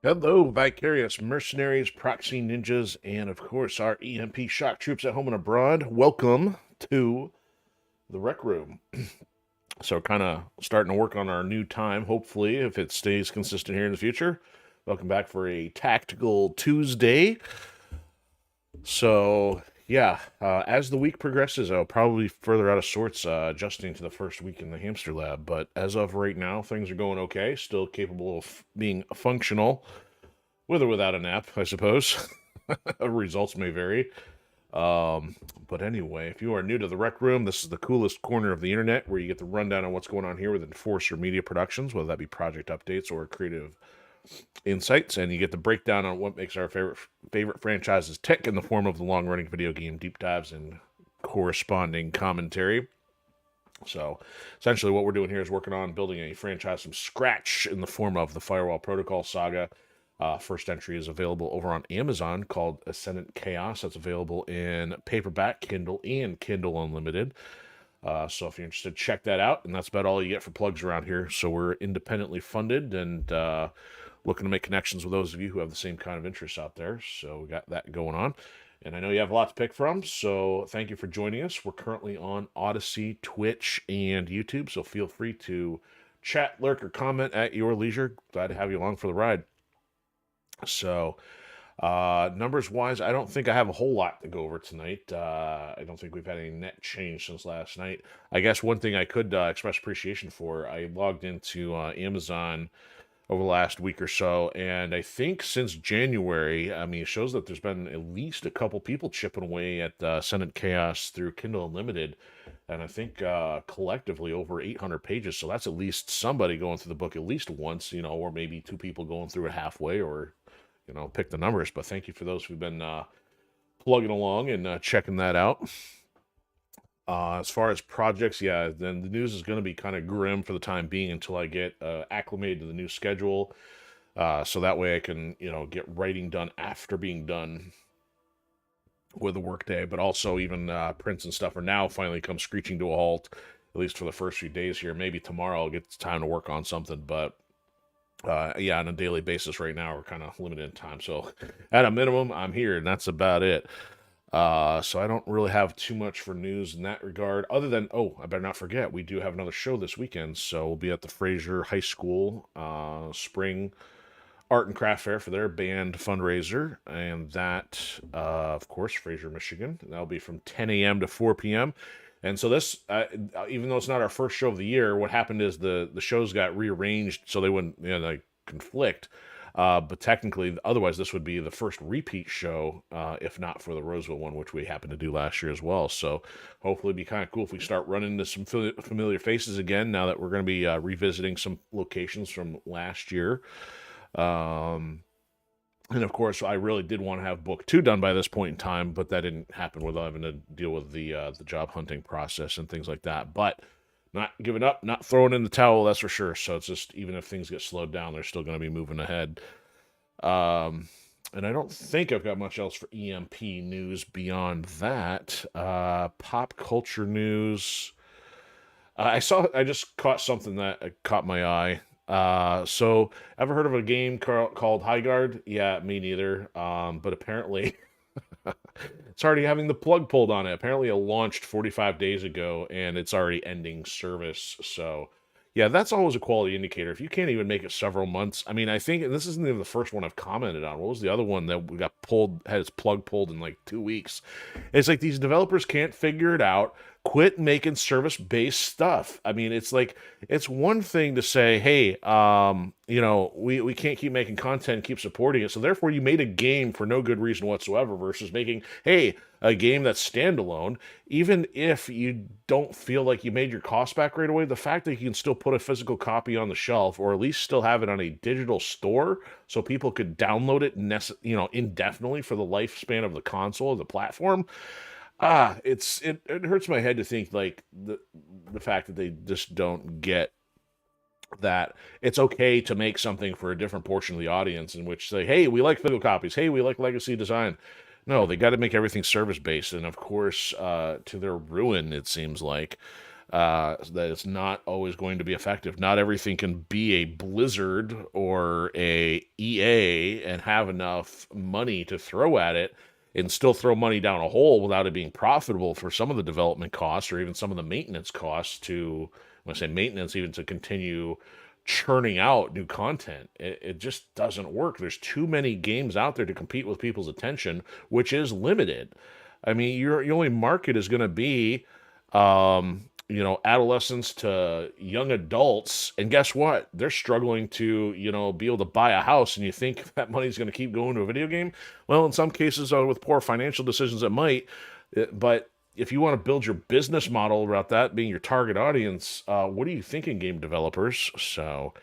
Hello, Vicarious Mercenaries, Proxy Ninjas, and of course our EMP shock troops at home and abroad. Welcome to the Rec Room. So kind of starting to work on our new time, hopefully, if it stays consistent here in the future. Welcome back for a Tactical Tuesday. So, yeah, as the week progresses, I'll probably further out of sorts adjusting to the first week in the hamster lab. But as of right now, things are going okay. Still capable of being functional, with or without a nap, I suppose. Results may vary. But anyway, if you are new to the Rec Room, this is the coolest corner of the internet where you get the rundown on what's going on here with Enforcer Media Productions, whether that be project updates or creative insights, and you get the breakdown on what makes our favorite franchises tick in the form of the long-running video game deep dives and corresponding commentary. So essentially what we're doing here is working on building a franchise from scratch in the form of the Firewall Protocol saga. First entry is available over on Amazon called Ascendant Chaos. That's available in paperback, Kindle, and Kindle Unlimited. So if you're interested, check that out. And that's about all you get for plugs around here. So we're independently funded and looking to make connections with those of you who have the same kind of interests out there. So we got that going on. And I know you have a lot to pick from, so thank you for joining us. We're currently on Odysee, Twitch, and YouTube, so feel free to chat, lurk, or comment at your leisure. Glad to have you along for the ride. So, numbers-wise, I don't think I have a whole lot to go over tonight. I don't think we've had any net change since last night. I guess one thing I could express appreciation for, I logged into Amazon over the last week or so, and I think since January, I mean, it shows that there's been at least a couple people chipping away at Ascendant Chaos through Kindle Unlimited, and I think collectively over 800 pages, so that's at least somebody going through the book at least once, you know, or maybe two people going through it halfway, or, you know, pick the numbers, but thank you for those who've been plugging along and checking that out. As far as projects, yeah, then the news is going to be kind of grim for the time being until I get acclimated to the new schedule. So that way I can, you know, get writing done after being done with the workday. But also even prints and stuff are now finally come screeching to a halt, at least for the first few days here. Maybe tomorrow I'll get time to work on something. But yeah, on a daily basis right now, we're kind of limited in time. So at a minimum, I'm here, and that's about it. So I don't really have too much for news in that regard, other than, oh, I better not forget, we do have another show this weekend, so we'll be at the Fraser High School Spring Art and Craft Fair for their band fundraiser, and that, of course, Fraser, Michigan. That'll be from 10 a.m. to 4 p.m., and so this, even though it's not our first show of the year, what happened is the shows got rearranged so they wouldn't, you know, like, conflict. But technically, otherwise, this would be the first repeat show, if not for the Roseville one, which we happened to do last year as well. So hopefully it'd be kind of cool if we start running into some familiar faces again, now that we're going to be revisiting some locations from last year. And of course, I really did want to have book 2 done by this point in time, but that didn't happen with having to deal with the job hunting process and things like that. But not giving up, not throwing in the towel, that's for sure. So it's just, even if things get slowed down, they're still going to be moving ahead. And I don't think I've got much else for EMP news beyond that. Pop culture news. I just caught something that caught my eye. So ever heard of a game called High Guard? Yeah, me neither. But apparently it's already having the plug pulled on it. Apparently it launched 45 days ago and it's already ending service. So yeah, that's always a quality indicator. If you can't even make it several months, I mean, I think, and this isn't even the first one I've commented on. What was the other one that we got pulled, had its plug pulled in like 2 weeks? It's like these developers can't figure it out. Quit making service-based stuff. I mean, it's like, it's one thing to say, hey, we can't keep making content, keep supporting it. So therefore you made a game for no good reason whatsoever versus making, hey, a game that's standalone. Even if you don't feel like you made your cost back right away, the fact that you can still put a physical copy on the shelf or at least still have it on a digital store so people could download it indefinitely for the lifespan of the console or the platform. It hurts my head to think like the fact that they just don't get that it's okay to make something for a different portion of the audience in which say, hey, we like physical copies, hey, we like legacy design. No, they got to make everything service based, and of course, to their ruin, it seems like that it's not always going to be effective. Not everything can be a Blizzard or a EA and have enough money to throw at it and still throw money down a hole without it being profitable for some of the development costs or even some of the maintenance costs to, when I say maintenance, even to continue churning out new content. It just doesn't work. There's too many games out there to compete with people's attention, which is limited. I mean, your only market is going to be, adolescents to young adults. And guess what? They're struggling to, be able to buy a house. And you think that money's going to keep going to a video game? Well, in some cases, with poor financial decisions, it might. But if you want to build your business model about that being your target audience, what are you thinking, game developers? So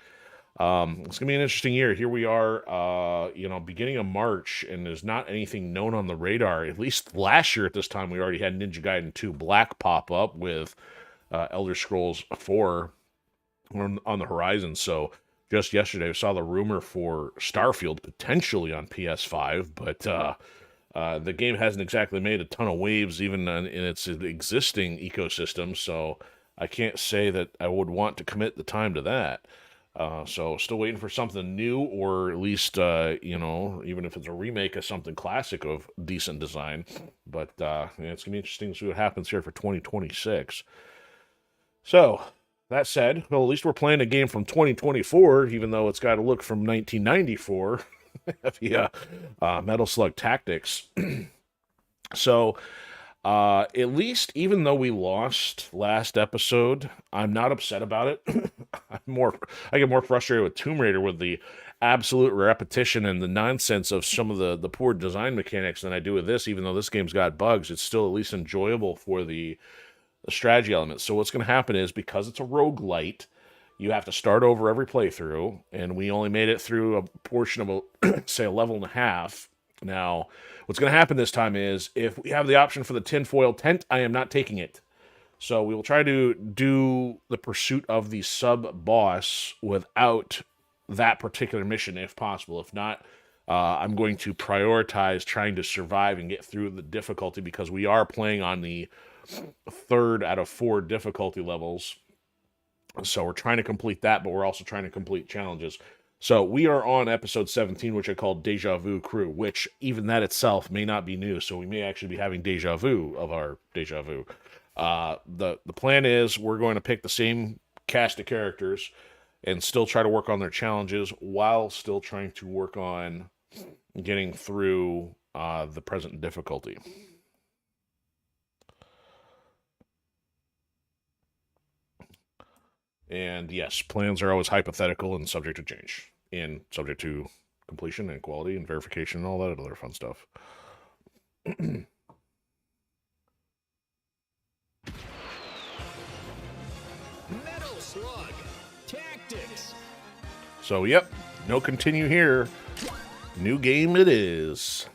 it's gonna be an interesting year. Here we are, beginning of March, and there's not anything known on the radar. At least last year at this time, we already had Ninja Gaiden 2 Black pop up with Elder Scrolls 4 on the horizon. So just yesterday, I saw the rumor for Starfield potentially on PS5, but the game hasn't exactly made a ton of waves even in its existing ecosystem, so I can't say that I would want to commit the time to that. So still waiting for something new, or at least, even if it's a remake of something classic of decent design. But it's going to be interesting to see what happens here for 2026. So, that said, well, at least we're playing a game from 2024, even though it's got a look from 1994. Yeah, Metal Slug Tactics. So, at least, even though we lost last episode, I'm not upset about it. I get more frustrated with Tomb Raider with the absolute repetition and the nonsense of some of the poor design mechanics than I do with this. Even though this game's got bugs, it's still at least enjoyable for the strategy elements. So what's going to happen is, because it's a roguelite, you have to start over every playthrough, and we only made it through a portion of say a level and a half. Now, what's going to happen this time is, if we have the option for the tinfoil tent, I am not taking it. So we will try to do the pursuit of the sub-boss without that particular mission, if possible. If not, I'm going to prioritize trying to survive and get through the difficulty, because we are playing on the 3rd out of 4 difficulty levels. So we're trying to complete that, but we're also trying to complete challenges. So we are on episode 17, which I called Deja Vu Crew, which even that itself may not be new. So we may actually be having deja vu of our deja vu. The plan is we're going to pick the same cast of characters and still try to work on their challenges while still trying to work on getting through the present difficulty. And yes, plans are always hypothetical and subject to change, and subject to completion and quality and verification and all that other fun stuff. Metal Slug Tactics. So, yep, no continue here. New game it is.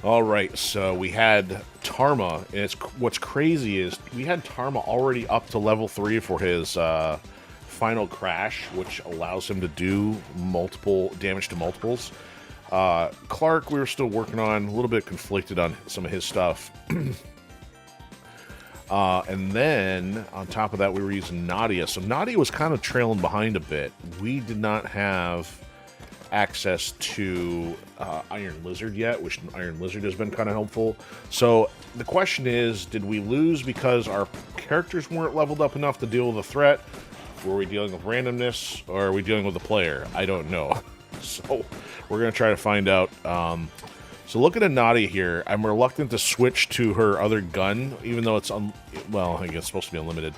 All right, so we had Tarma, and what's crazy is we had Tarma already up to level 3 for his final crash, which allows him to do multiple damage to multiples. Clark, we were still working on, a little bit conflicted on some of his stuff. And then, on top of that, we were using Nadia. So Nadia was kind of trailing behind a bit. We did not have access to Iron Lizard yet, which Iron Lizard has been kind of helpful. So the question is, did we lose because our characters weren't leveled up enough to deal with the threat? Were we dealing with randomness, or are we dealing with the player? I don't know. So we're going to try to find out. So looking at Nadia here, I'm reluctant to switch to her other gun, even though it's, well, I guess it's supposed to be unlimited,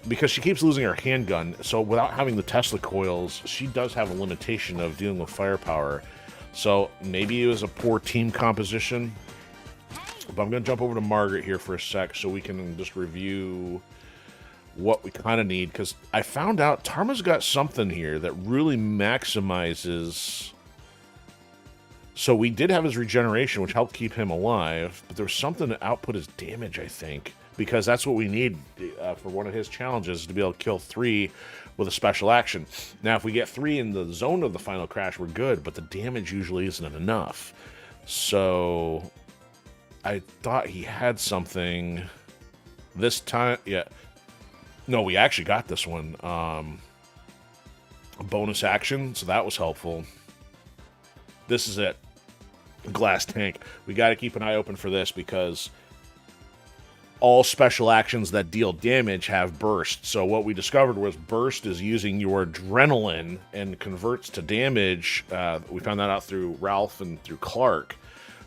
because she keeps losing her handgun. So without having the Tesla coils, she does have a limitation of dealing with firepower. So maybe it was a poor team composition. But I'm going to jump over to Margaret here for a sec so we can just review what we kind of need, because I found out Tarma's got something here that really maximizes. So we did have his regeneration, which helped keep him alive, but there was something to output his damage, I think, because that's what we need for one of his challenges, to be able to kill 3 with a special action. Now, if we get 3 in the zone of the final crash, we're good, but the damage usually isn't enough. So I thought he had something this time. Yeah. No, we actually got this one. A bonus action, so that was helpful. This is it. Glass tank. We got to keep an eye open for this, because all special actions that deal damage have burst. So what we discovered was burst is using your adrenaline and converts to damage. We found that out through Ralph and through Clark.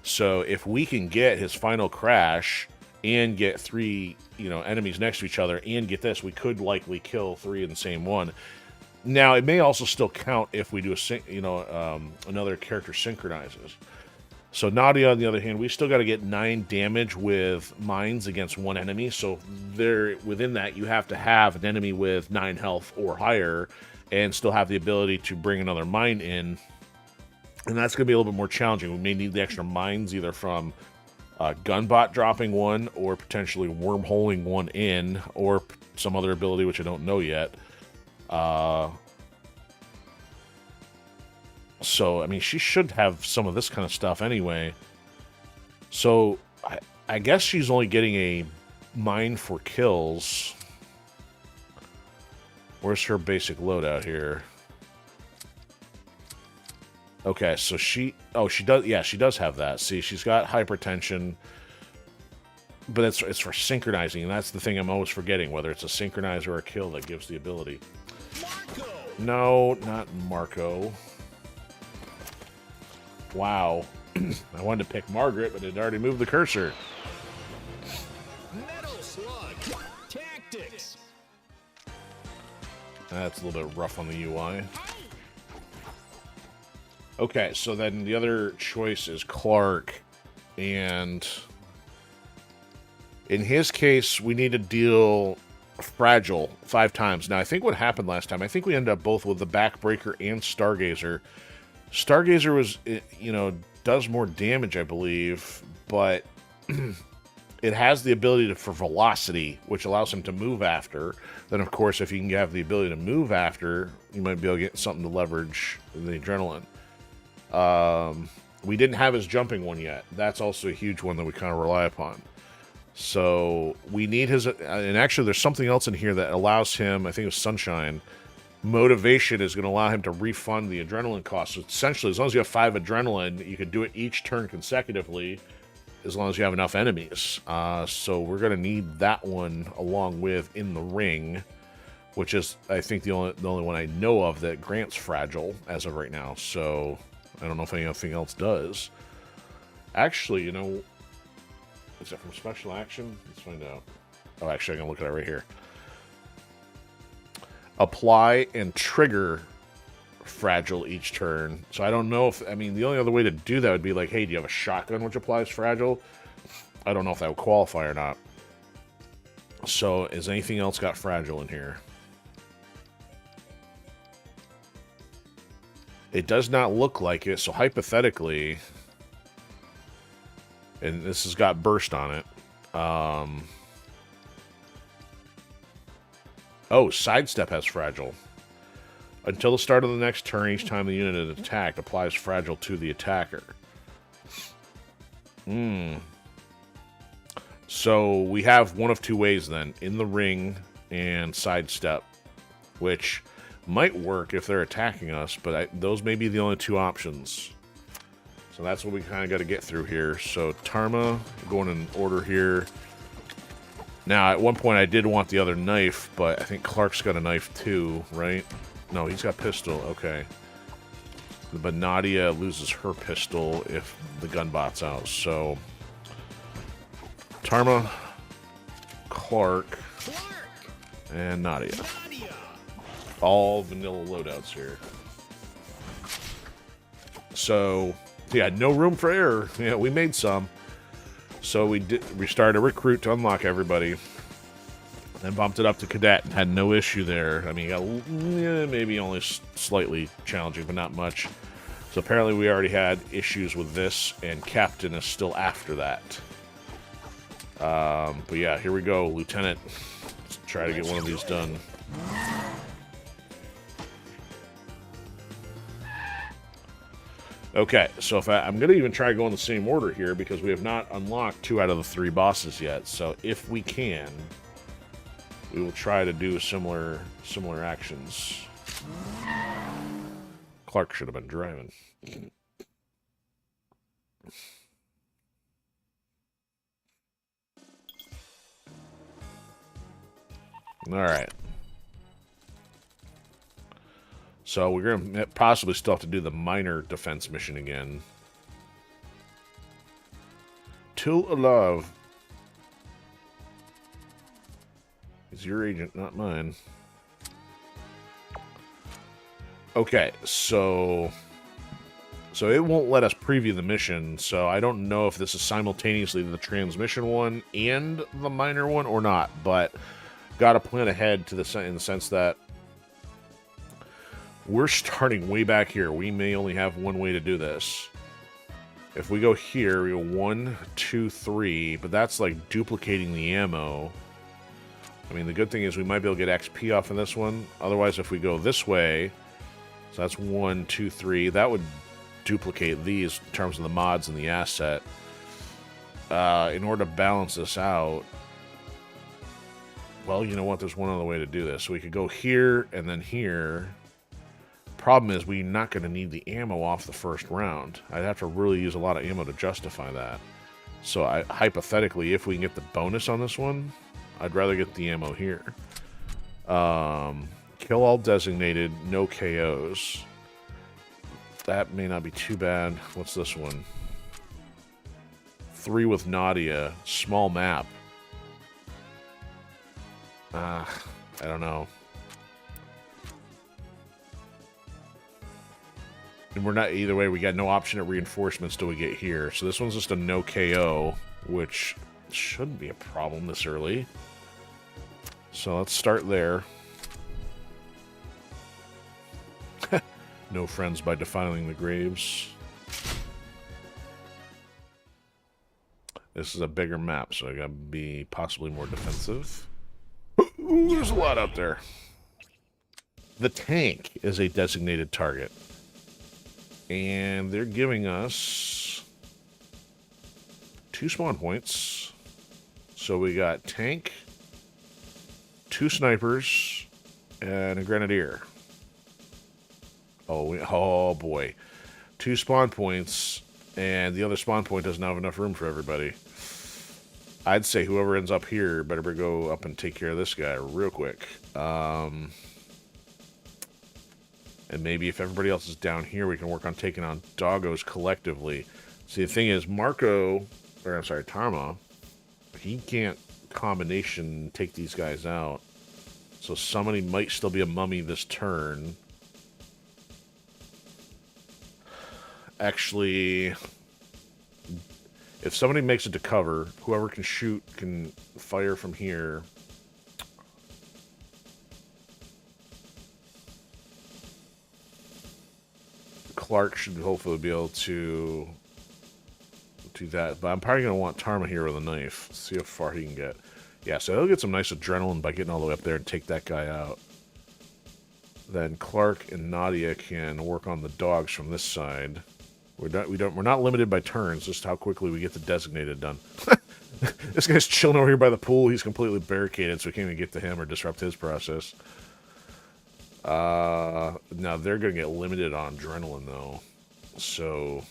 So if we can get his final crash and get 3, enemies next to each other and get this, we could likely kill 3 in the same one. Now, it may also still count if we do another character synchronizes. So Nadia, on the other hand, we still got to get 9 damage with mines against 1 enemy. So within that, you have to have an enemy with 9 health or higher and still have the ability to bring another mine in. And that's going to be a little bit more challenging. We may need the extra mines either from Gunbot dropping 1, or potentially wormholing 1 in, or some other ability which I don't know yet. So, I mean, she should have some of this kind of stuff anyway. So, I guess she's only getting a mine for kills. Where's her basic loadout here? Okay, so she does, yeah, she does have that. See, she's got hypertension, but it's for synchronizing, and that's the thing I'm always forgetting, whether it's a synchronize or a kill that gives the ability. Marco! No, not Marco. Wow. I wanted to pick Margaret, but it already moved the cursor. Metal Slug! Tactics! That's a little bit rough on the UI. Okay, so then the other choice is Clark, and in his case, we need to deal Fragile 5 times. Now, I think what happened last time, I think we ended up both with the Backbreaker and Stargazer. Stargazer was, does more damage, I believe, but it has the ability for velocity, which allows him to move after. Then, of course, if you can have the ability to move after, you might be able to get something to leverage the adrenaline. We didn't have his jumping one yet. That's also a huge one that we kind of rely upon. So we need his, and actually there's something else in here that allows him, I think it was Sunshine, motivation is going to allow him to refund the adrenaline cost. So essentially, as long as you have 5 adrenaline, you can do it each turn consecutively, as long as you have enough enemies. So we're going to need that one along with In the Ring, which is, I think, the only one I know of that grants Fragile as of right now. So I don't know if anything else does. Actually, is it from special action? Let's find out. Oh, actually, I can look at it right here. Apply and trigger Fragile each turn. So I don't know if, the only other way to do that would be like, hey, do you have a shotgun which applies Fragile? I don't know if that would qualify or not. So is anything else got Fragile in here? It does not look like it, so hypothetically, and this has got burst on it. Oh, sidestep has fragile. Until the start of the next turn, each time the unit is attacked, applies fragile to the attacker. So we have one of two ways then. In the ring and sidestep. Which might work if they're attacking us, but those may be the only two options. So that's what we kind of got to get through here. So Tarma, going in order here. Now, at one point I did want the other knife, but I think Clark's got a knife too, right? No, he's got pistol. Okay. But Nadia loses her pistol if the gun bot's out. So Tarma, Clark, and Nadia. All vanilla loadouts here. So, yeah, no room for error. Yeah, we made some. So we started a recruit to unlock everybody. Then bumped it up to cadet and had no issue there. I mean, got maybe only slightly challenging, but not much. So apparently we already had issues with this, and captain is still after that. But yeah, here we go, Lieutenant. Let's try to get one of these done. Okay, so if I'm going to even try going the same order here because we have not unlocked 2 out of the 3 bosses yet. So if we can, we will try to do similar actions. Clark should have been driving. All right. So we're going to possibly still have to do the minor defense mission again. Till alive. He's your agent, not mine. Okay, so it won't let us preview the mission, so I don't know if this is simultaneously the transmission one and the minor one or not, but got to plan ahead to in the sense that we're starting way back here. We may only have one way to do this. If we go here, we go 1, 2, 3, but that's like duplicating the ammo. I mean, the good thing is we might be able to get XP off of this one. Otherwise, if we go this way, so that's 1, 2, 3, that would duplicate these in terms of the mods and the asset. In order to balance this out, well, you know what? There's one other way to do this. So we could go here and then here. Problem is, we're not going to need the ammo off the first round. I'd have to really use a lot of ammo to justify that. So hypothetically, if we can get the bonus on this one, I'd rather get the ammo here. Kill all designated, no KOs. That may not be too bad. What's this one? 3 with Nadia. Small map. I don't know. And we're not, either way, we got no option at reinforcements till we get here. So this one's just a no KO, which shouldn't be a problem this early. So let's start there. No friends by defiling the graves. This is a bigger map, so I gotta be possibly more defensive. Ooh, there's a lot out there. The tank is a designated target. And they're giving us 2 spawn points. So we got tank, 2 snipers, and a grenadier. Oh boy. 2 spawn points, and the other spawn point doesn't have enough room for everybody. I'd say whoever ends up here better go up and take care of this guy real quick. And maybe if everybody else is down here, we can work on taking on doggos collectively. See, the thing is, Tarma, he can't combination take these guys out. So somebody might still be a mummy this turn. Actually, if somebody makes it to cover, whoever can shoot can fire from here. Clark should hopefully be able to do that. But I'm probably going to want Tarma here with a knife. See how far he can get. Yeah, so he'll get some nice adrenaline by getting all the way up there and take that guy out. Then Clark and Nadia can work on the dogs from this side. We're not limited by turns, just how quickly we get the designated done. This guy's chilling over here by the pool. He's completely barricaded, so we can't even get to him or disrupt his process. Now they're going to get limited on adrenaline, though. So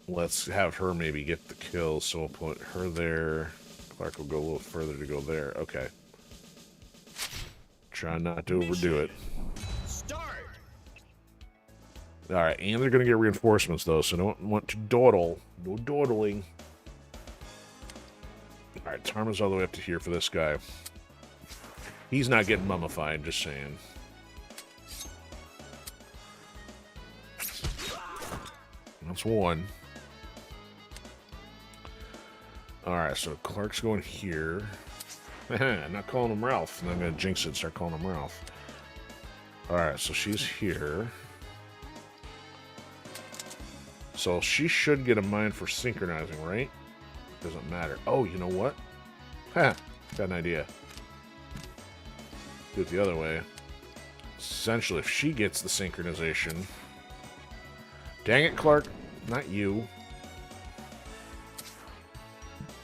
let's have her maybe get the kill. So we'll put her there. Clark will go a little further to go there. Okay. Try not to overdo it. Start. Alright, and they're going to get reinforcements, though, so don't want to dawdle. No dawdling. Alright, Tarma's all the way up to here for this guy. He's not getting mummified, just saying. That's one. Alright, so Clark's going here. I'm not calling him Ralph. And I'm going to jinx it and start calling him Ralph. Alright, so she's here. So she should get a mine for synchronizing, right? Doesn't matter. Oh, you know what? Ha! Got an idea. Do it the other way. Essentially, if she gets the synchronization... Dang it, Clark. Not you.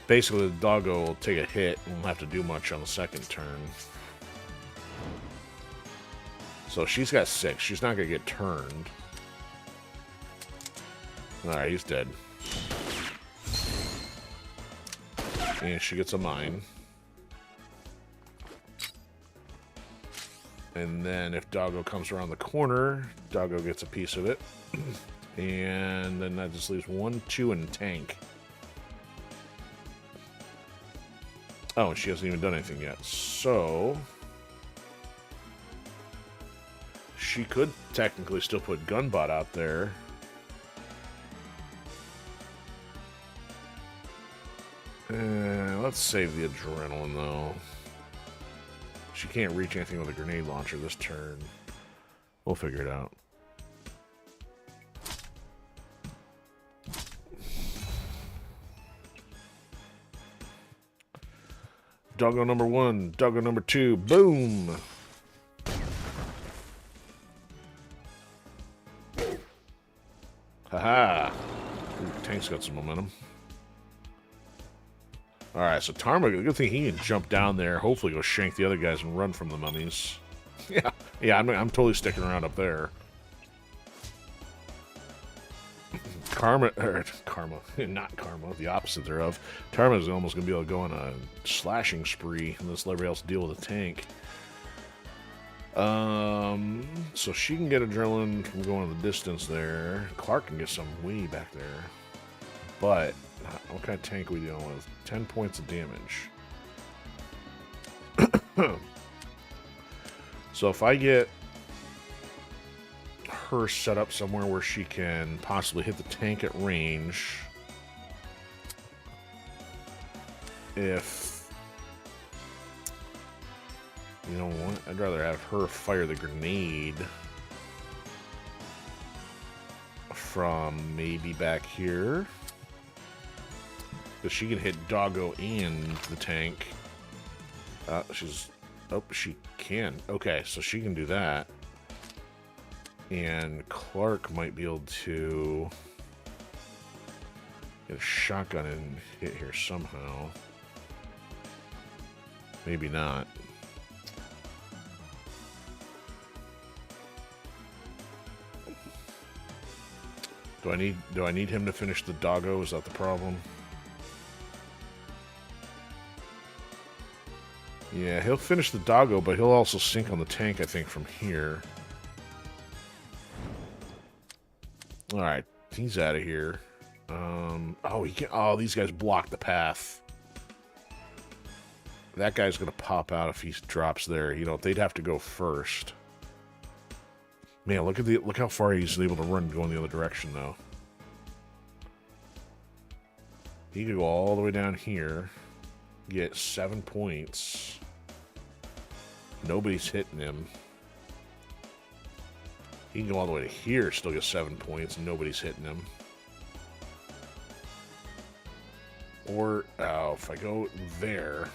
Basically, the doggo will take a hit and won't have to do much on the second turn. So she's got 6. She's not going to get turned. Alright, he's dead. And she gets a mine. And then if Doggo comes around the corner, Doggo gets a piece of it. And then that just leaves 1, 2, and tank. Oh, and she hasn't even done anything yet. So... she could technically still put Gunbot out there. Let's save the adrenaline, though. She can't reach anything with a grenade launcher this turn. We'll figure it out. Doggo number 1, Doggo number 2, boom! Haha! Ooh, tank's got some momentum. Alright, so Tarma, good thing he can jump down there, hopefully go shank the other guys and run from the mummies. Yeah, I'm totally sticking around up there. Karma, not Karma, the opposite thereof. Tarma's almost going to be able to go on a slashing spree and let everybody else deal with the tank. So she can get adrenaline from going the distance there. Clark can get some way back there. But, what kind of tank are we dealing with? 10 points of damage. So if I get her set up somewhere where she can possibly hit the tank at range, if... you know what? I'd rather have her fire the grenade from maybe back here. Because she can hit Doggo and the tank. She's... oh, she can. Okay, so she can do that. And Clark might be able to get a shotgun and hit here somehow. Maybe not. Do I need him to finish the Doggo? Is that the problem? Yeah, he'll finish the Doggo, but he'll also sink on the tank, I think, from here. Alright, he's out of here. Oh, he can. Oh, these guys block the path. That guy's gonna pop out if he drops there. You know, they'd have to go first. Man, look how far he's able to run going the other direction, though. He could go all the way down here, get 7 points. Nobody's hitting him. He can go all the way to here, still get 7 points, and nobody's hitting him. Or, if I go there,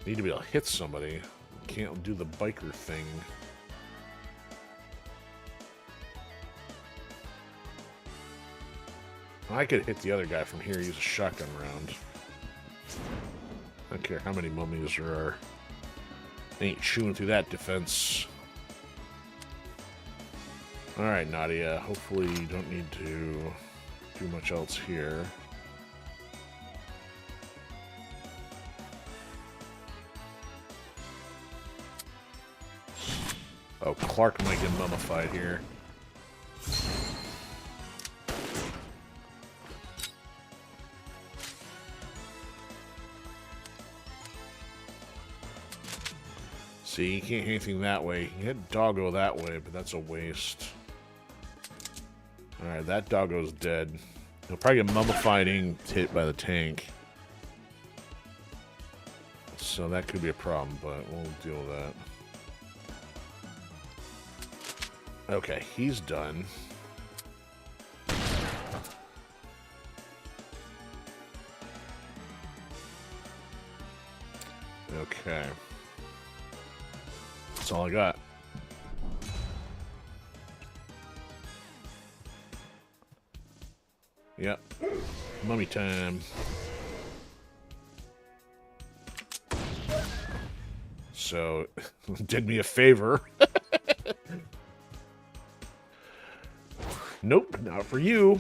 I need to be able to hit somebody. Can't do the biker thing. I could hit the other guy from here, use a shotgun round. I don't care how many mummies there are. Ain't chewing through that defense. Alright, Nadia. Hopefully you don't need to do much else here. Oh, Clark might get mummified here. See, you can't hit anything that way. You can hit Doggo that way, but that's a waste. Alright, that Doggo's dead. He'll probably get mummified and hit by the tank. So that could be a problem, but we'll deal with that. Okay, he's done. Okay. That's all I got. Yep. Mummy time. So, did me a favor. Nope, not for you.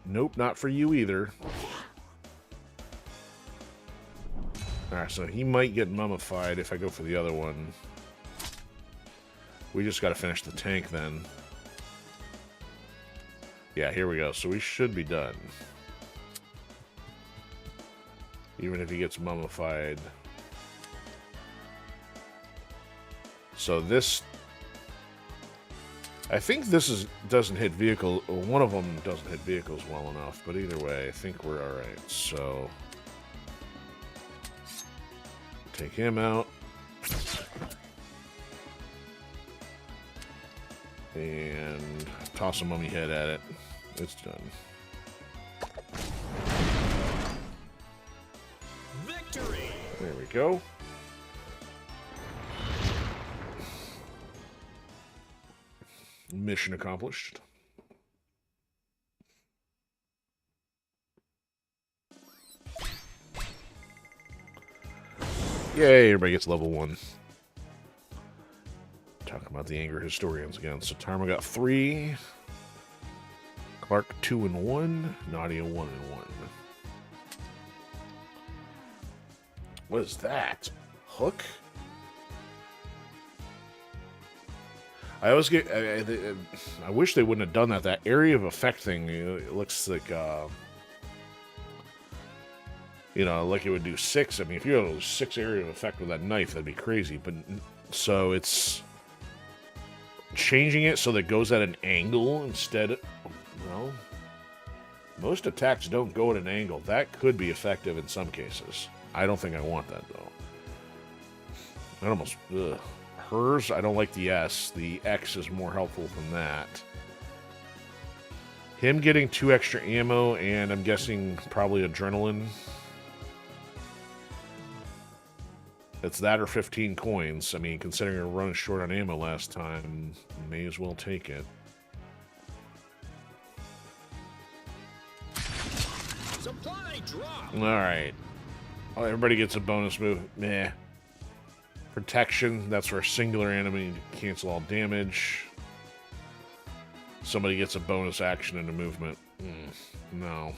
Nope, not for you either. Alright, so he might get mummified if I go for the other one. We just gotta finish the tank then. Yeah, here we go. So we should be done. Even if he gets mummified. So this... I think this doesn't hit vehicle... One of them doesn't hit vehicles well enough, but either way, I think we're alright. So... Take him out. And toss a mummy head at it. It's done. Victory! There we go. Mission accomplished. Yay, everybody gets level 1. Talking about the Anger Historians again. So Tarma got 3. Clark 2 and 1. Nadia 1 and 1. What is that? Hook? I always get... I wish they wouldn't have done that. That area of effect thing, it looks like... you know, like it would do 6. I mean, if you had a 6 area of effect with that knife, that'd be crazy. But so it's changing it so that it goes at an angle instead. Well, most attacks don't go at an angle. That could be effective in some cases. I don't think I want that though. That almost. Ugh. Hers, I don't like the S. The X is more helpful than that. Him getting 2 extra ammo and I'm guessing probably adrenaline. It's that or 15 coins. I mean, considering we were running short on ammo last time, may as well take it. Supply drop! Alright. Oh, everybody gets a bonus move. Meh. Protection. That's for a singular enemy to cancel all damage. Somebody gets a bonus action and a movement. No.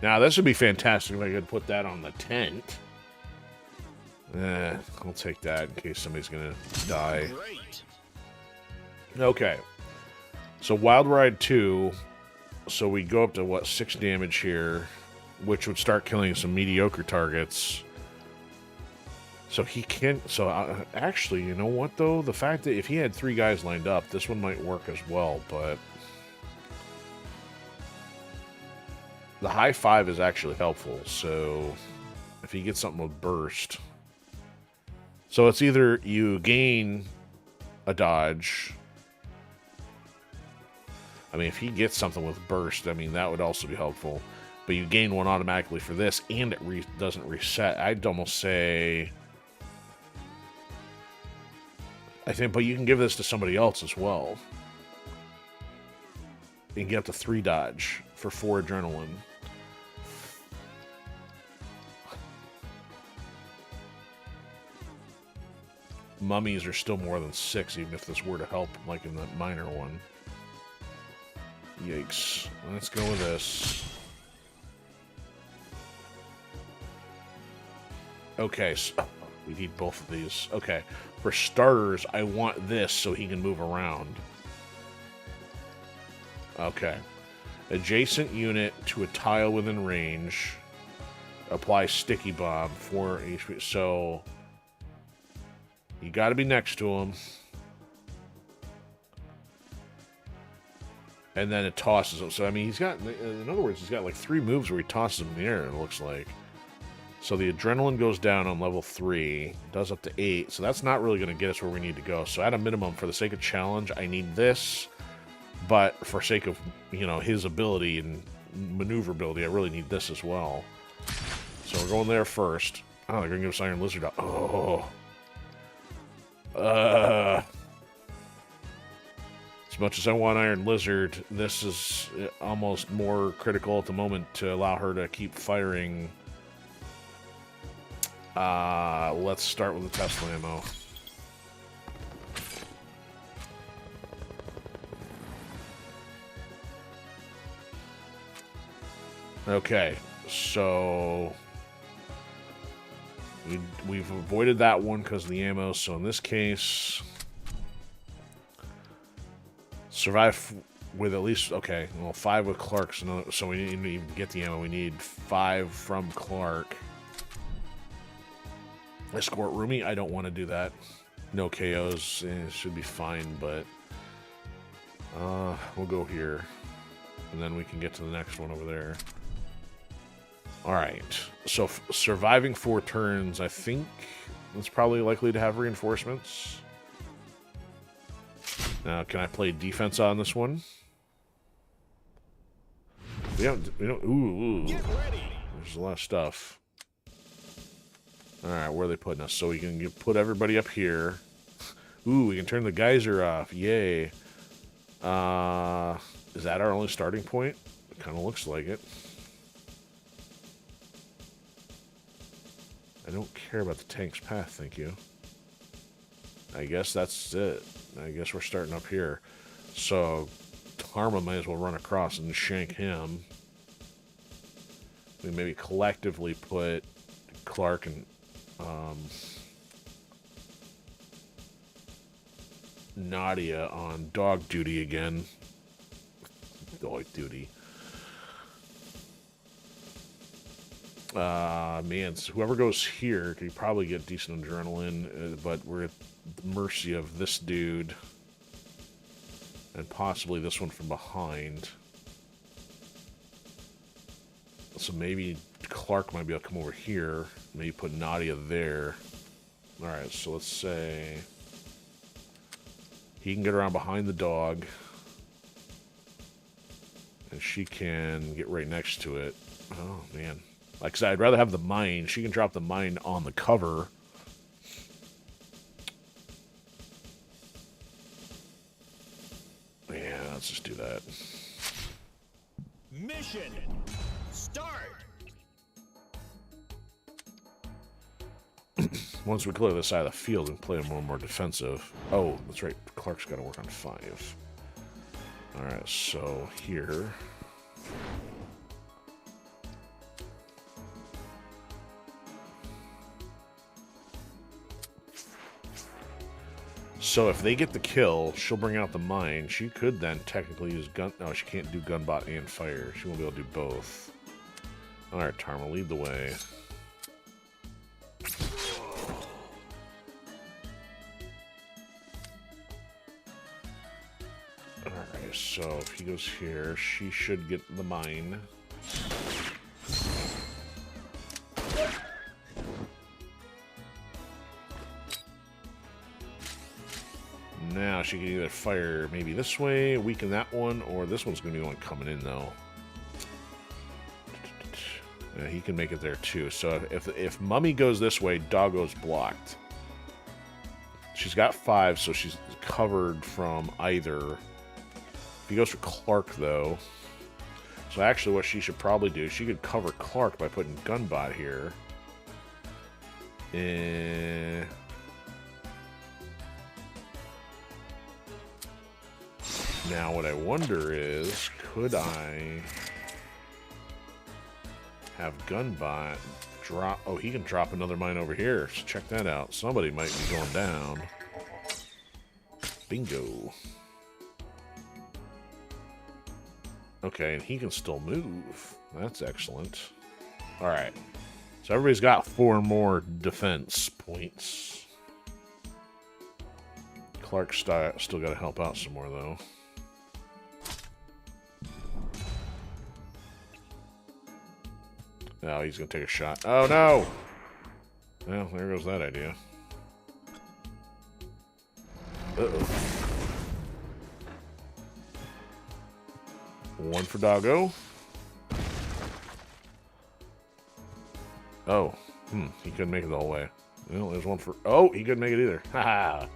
Now, this would be fantastic if I could put that on the tent. I'll take that in case somebody's gonna die. Great! Okay. So, Wild Ride 2. So, we go up to, what, 6 damage here, which would start killing some mediocre targets. So, he can... So, actually, you know what, though? The fact that if he had 3 guys lined up, this one might work as well, but... The high 5 is actually helpful, so if he gets something with burst. So it's either you gain a dodge. I mean, if he gets something with burst, I mean, that would also be helpful. But you gain one automatically for this, and it doesn't reset. I'd almost say... I think, but you can give this to somebody else as well. You can get up to 3 dodge for 4 adrenaline. Mummies are still more than 6, even if this were to help, like in the minor one. Yikes. Let's go with this. Okay, so we need both of these. Okay, for starters, I want this so he can move around. Okay. Adjacent unit to a tile within range. Apply sticky bomb for HP. So you got to be next to him. And then it tosses him. So, I mean, he's got, in other words, he's got like 3 moves where he tosses him in the air, it looks like. So the adrenaline goes down on level 3, does up to 8. So that's not really going to get us where we need to go. So at a minimum, for the sake of challenge, I need this. But for sake of, you know, his ability and maneuverability, I really need this as well. So we're going there first. Oh, they're going to give us Iron Lizard up. Oh. As much as I want Iron Lizard, this is almost more critical at the moment to allow her to keep firing. Let's start with the Tesla ammo. Okay, so we've avoided that one because of the ammo. So in this case, survive with at least, okay, well, 5 with Clark. So we didn't even get the ammo. We need 5 from Clark. Escort Roomy, I don't want to do that. No KOs, it should be fine, but we'll go here. And then we can get to the next one over there. Alright, so surviving 4 turns, I think it's probably likely to have reinforcements. Now, can I play defense on this one? We don't, ooh. There's a lot of stuff. Alright, where are they putting us? So we can put everybody up here. Ooh, we can turn the geyser off. Yay. Is that our only starting point? It kind of looks like it. I don't care about the tank's path, thank you. I guess that's it. I guess we're starting up here. So, Tarma might as well run across and shank him. We maybe collectively put Clark and Nadia on dog duty again. Dog duty. Man, so whoever goes here could probably get decent adrenaline, but we're at the mercy of this dude. And possibly this one from behind. So maybe Clark might be able to come over here. Maybe put Nadia there. Alright, so let's say he can get around behind the dog. And she can get right next to it. Oh, man. Like I said, I'd rather have the mine. She can drop the mine on the cover. Yeah, let's just do that. Mission start. Once we clear this side of the field and play a little more defensive. Oh, that's right. Clark's got to work on 5. Alright, so here. So if they get the kill, she'll bring out the mine. She could then technically use gun... No, she can't do gunbot and fire. She won't be able to do both. Alright, Tarma, lead the way. Alright, so if he goes here, she should get the mine. she can either fire maybe this way, weaken that one, or this one's going to be the one coming in, though. Yeah, he can make it there, too. So if Mummy goes this way, Doggo's blocked. She's got 5, so she's covered from either. If he goes for Clark, though... So actually what she should probably do, she could cover Clark by putting Gunbot here. Now what I wonder is, could I have Gunbot drop... Oh, he can drop another mine over here. So check that out. Somebody might be going down. Bingo. Okay, and he can still move. That's excellent. Alright. So everybody's got 4 more defense points. Clark's still got to help out some more, though. Oh, he's going to take a shot. Oh, no! Well, there goes that idea. Uh-oh. 1 for Doggo. Oh. He couldn't make it the whole way. Well, there's 1 for... Oh, he couldn't make it either. Haha.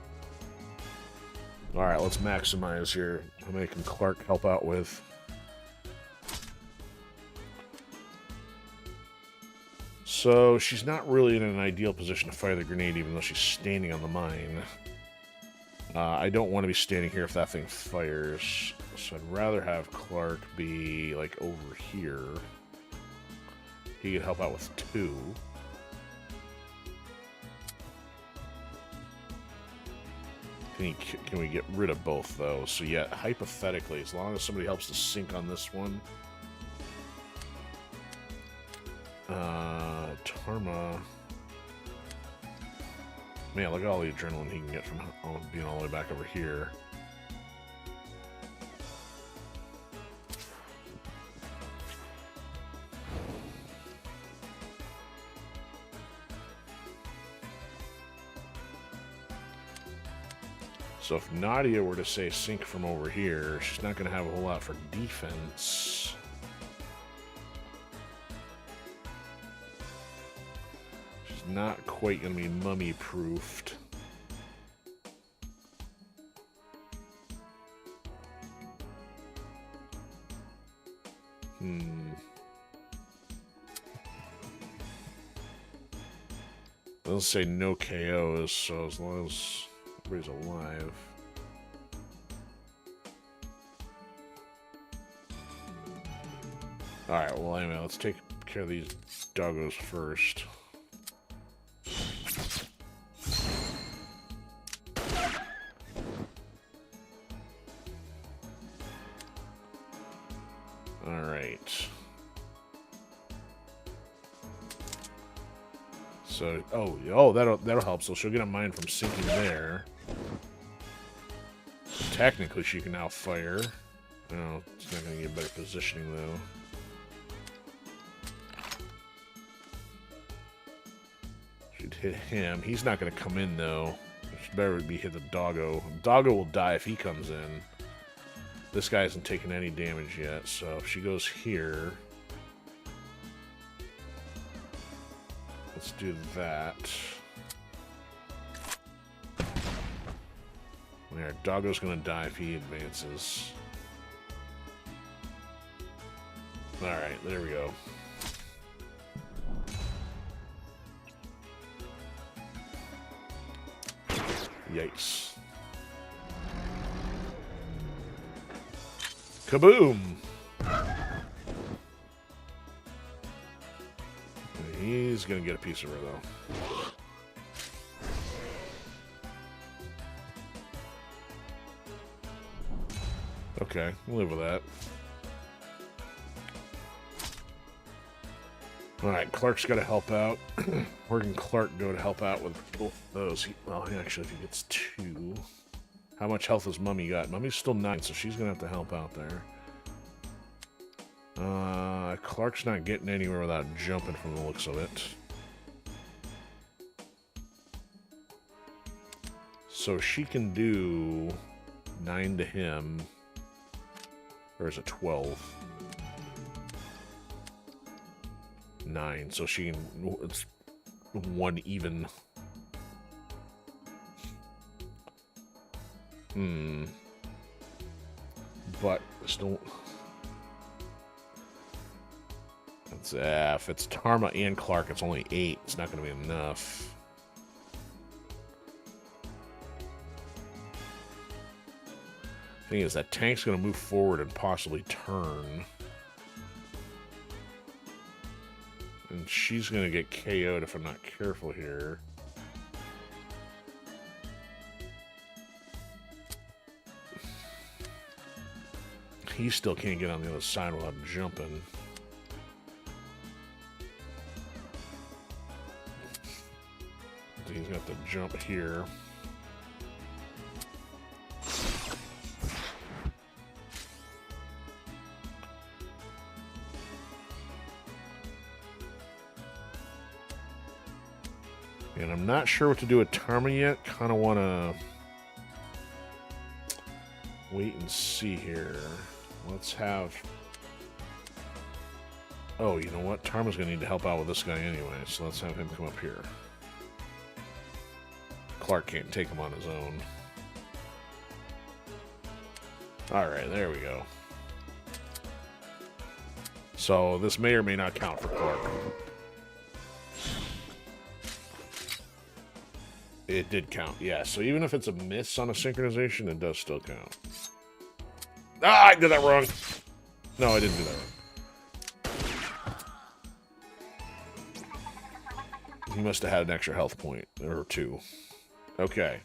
Alright, let's maximize here. How many can Clark help out with? So, she's not really in an ideal position to fire the grenade, even though she's standing on the mine. I don't want to be standing here if that thing fires. So I'd rather have Clark be, like, over here. He could help out with 2. Can we get rid of both, though? So, yeah, hypothetically, as long as somebody helps to sync on this one. Tarma. Man, look at all the adrenaline he can get from being all the way back over here. So if Nadia were to, say, sync from over here, she's not going to have a whole lot for defense. She's not quite going to be mummy-proofed. They'll say no KOs, so as long as everybody's alive. Alright, well anyway, let's take care of these doggos first. Alright. So, oh, that'll help. So she'll get a mine from sinking there. Technically, she can now fire. No, it's not going to get better positioning, though. She'd hit him. He's not going to come in, though. She better be hit the doggo. Doggo will die if he comes in. This guy hasn't taken any damage yet, so if she goes here... Let's do that. Yeah, Doggo's gonna die if he advances. Alright, there we go. Yikes. Kaboom! He's gonna get a piece of her, though. Okay, we'll live with that. Alright, Clark's gotta help out. Where can Clark go to help out with both those? Well, actually, if he gets 2... How much health has Mummy got? Mummy's still 9, so she's gonna have to help out there. Clark's not getting anywhere without jumping from the looks of it. So she can do 9 to him. Or is it 12? 9. So she can... It's 1 even. But still... if it's Tarma and Clark, it's only 8. It's not going to be enough. Thing is, that tank's going to move forward and possibly turn. And she's going to get KO'd if I'm not careful here. He still can't get on the other side without jumping. He's got to jump here. And I'm not sure what to do with Tarma yet. Kind of want to wait and see here. Let's have... Oh, you know what? Tarma's going to need to help out with this guy anyway, so let's have him come up here. Clark can't take him on his own. Alright, there we go. So, this may or may not count for Clark. It did count, yeah. So even if it's a miss on a synchronization, it does still count. Ah, I did that wrong. No, I didn't do that wrong. He must have had an extra health point, or 2. Okay.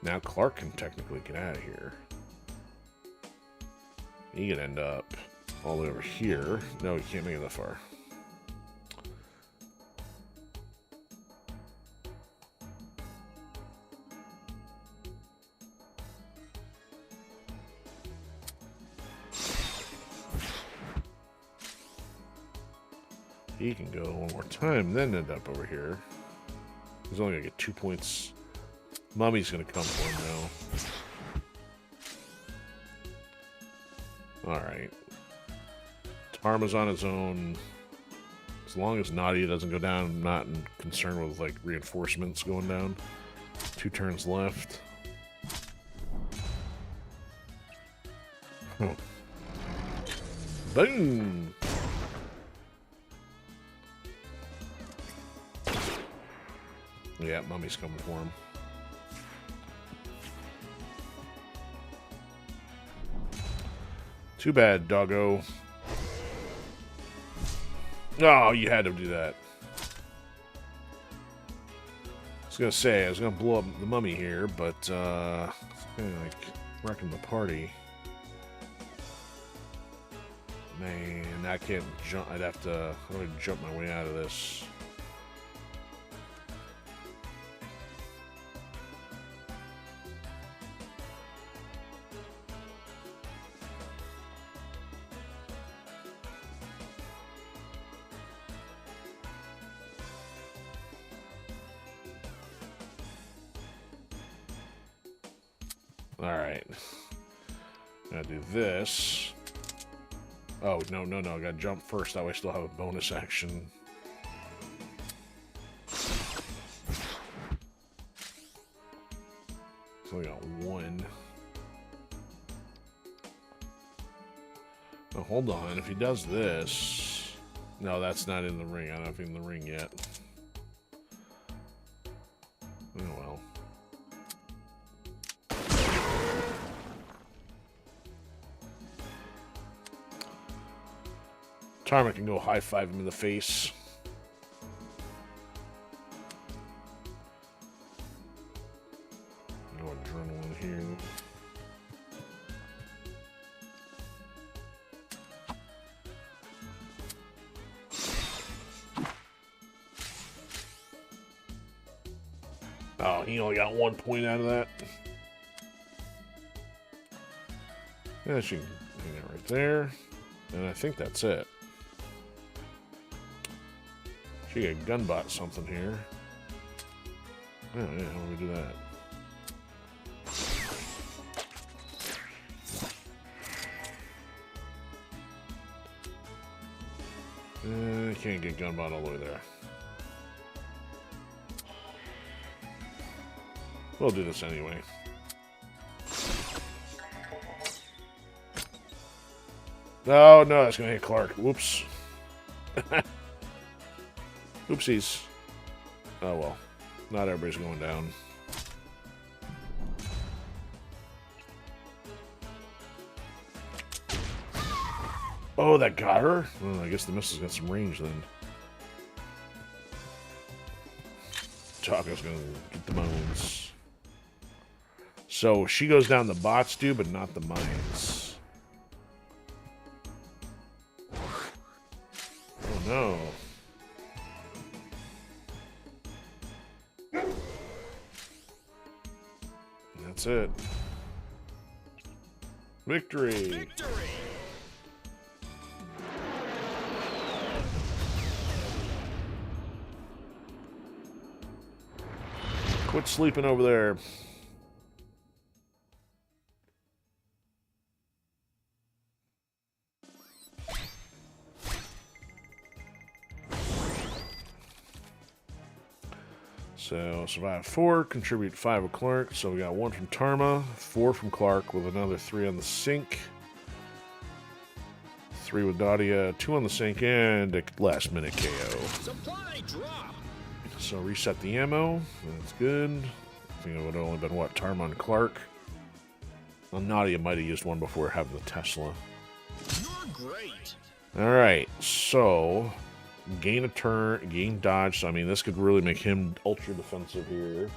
Now Clark can technically get out of here. He could end up all the way over here. No, he can't make it that far. He can go one more time, then end up over here. He's only going to get 2 points. Mummy's going to come for him now. Alright. Tarma's on his own. As long as Nadia doesn't go down, I'm not concerned with, like, reinforcements going down. 2 turns left. Oh. Boom! Yeah, Mummy's coming for him. Too bad, doggo. Oh, you had to do that. I was gonna say, I was gonna blow up the Mummy here, but, it's kinda like wrecking the party. Man, I can't jump. I'd have to jump my way out of this. Alright. Gotta do this. Oh, no. I gotta jump first. That way I still have a bonus action. So we got 1. Oh, hold on. If he does this... No, that's not in the ring. I don't know if he's in the ring yet. Oh, well. Tarma can go high-five him in the face. No adrenaline here. Oh, he only got 1 point out of that. Yeah, she can hang it right there. And I think that's it. She got gunbot something here. Oh yeah, how do we do that? can't get gunbound all the way there. We'll do this anyway. Oh, no, that's going to hit Clark. Whoops. Oopsies. Oh, well. Not everybody's going down. Oh, that got her? Oh, I guess the missile's got some range then. Taco's gonna get the mines. So she goes down the bots do, but not the mines. Oh no. That's it. Victory! Victory! Quit sleeping over there. So, survive 4, contribute 5 with Clark. So we got 1 from Tarma, 4 from Clark, with another 3 on the sink. 3 with Nadia, 2 on the sink, and a last minute KO. Supply drop! So reset the ammo. That's good. I think it would have only been, what, Tarma and Clark? Well, Nadia might have used one before having the Tesla. You're great! Alright, so gain a turn, gain dodge. So, I mean, this could really make him ultra defensive here.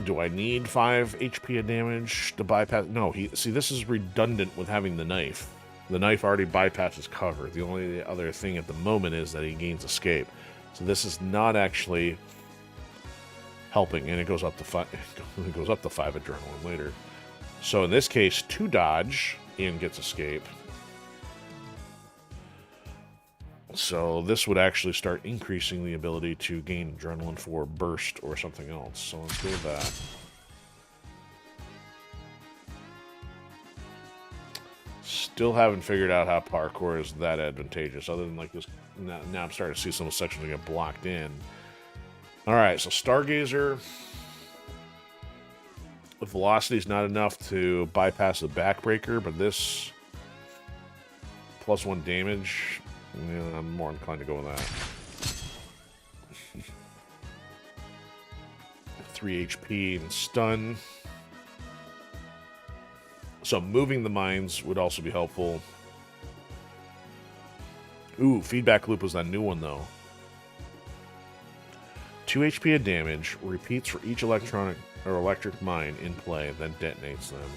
Do I need 5 HP of damage to bypass? No, see, this is redundant with having the knife. The knife already bypasses cover. The only other thing at the moment is that he gains escape. So this is not actually helping, and it goes up to 5. It goes up to 5 adrenaline later. So in this case, 2 dodge and gets escape. So this would actually start increasing the ability to gain adrenaline for burst or something else. So let's go with that. Still haven't figured out how parkour is that advantageous, other than like this. Now I'm starting to see some sections that get blocked in. Alright, so Stargazer. The velocity is not enough to bypass the backbreaker, but this +1 damage, yeah, I'm more inclined to go with that. 3 HP and stun. So moving the mines would also be helpful. Ooh, feedback loop was that new one though. 2 HP of damage, repeats for each electronic or electric mine in play, then detonates them.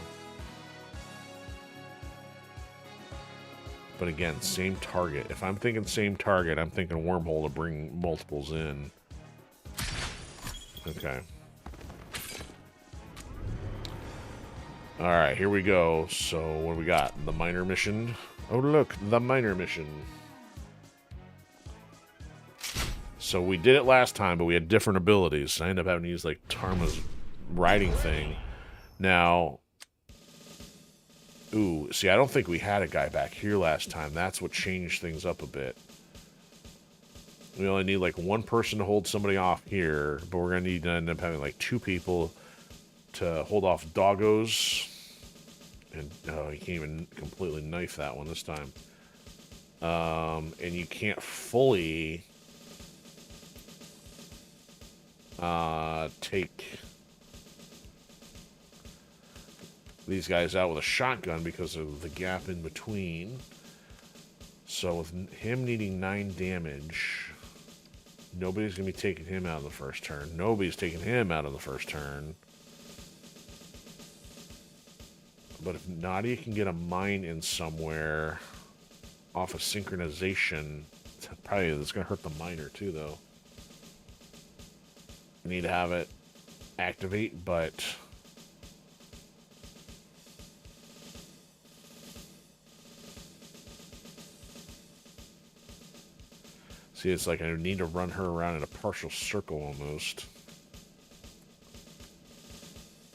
But again, same target. If I'm thinking same target, I'm thinking wormhole to bring multiples in. Okay. Alright, here we go. So, what do we got? The miner mission. Oh, look, the miner mission. So, we did it last time, but we had different abilities. I ended up having to use, like, Tarma's riding thing. Now, ooh, see, I don't think we had a guy back here last time. That's what changed things up a bit. We only need, like, 1 person to hold somebody off here, but we're going to need to end up having, like, 2 people to hold off doggos. And you can't even completely knife that one this time. And you can't fully take these guys out with a shotgun because of the gap in between. So with him needing 9 damage, nobody's going to be taking him out in the first turn. Nobody's taking him out in the first turn. But if Nadia can get a mine in somewhere off of synchronization, probably that's going to hurt the miner too, though. We need to have it activate, but see, it's like I need to run her around in a partial circle almost.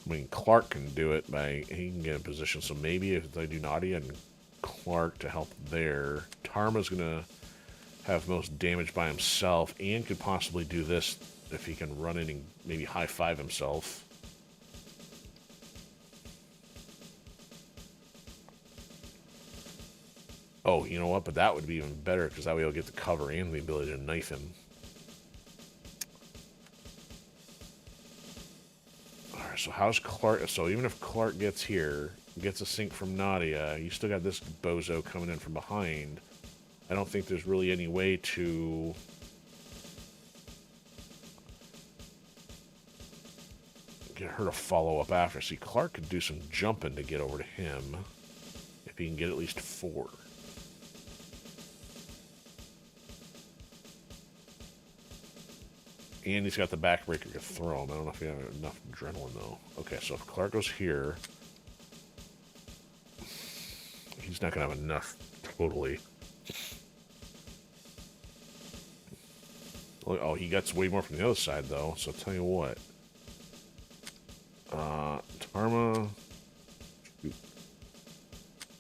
I mean, Clark can do it by, he can get in position, so maybe if I do Nadia and Clark to help there. Tarma's gonna have most damage by himself and could possibly do this if he can run in and maybe high-five himself. Oh, you know what? But that would be even better because that way he'll get the cover and the ability to knife him. Alright, so how's Clark... So even if Clark gets here, gets a sync from Nadia, you still got this bozo coming in from behind. I don't think there's really any way to... get her to follow up after. See, Clark could do some jumping to get over to him if he can get at least 4. And he's got the backbreaker to throw him. I don't know if he has enough adrenaline, though. Okay, so if Clark goes here... he's not going to have enough, totally. Oh, he gets way more from the other side, though. So I'll tell you what. Tarma...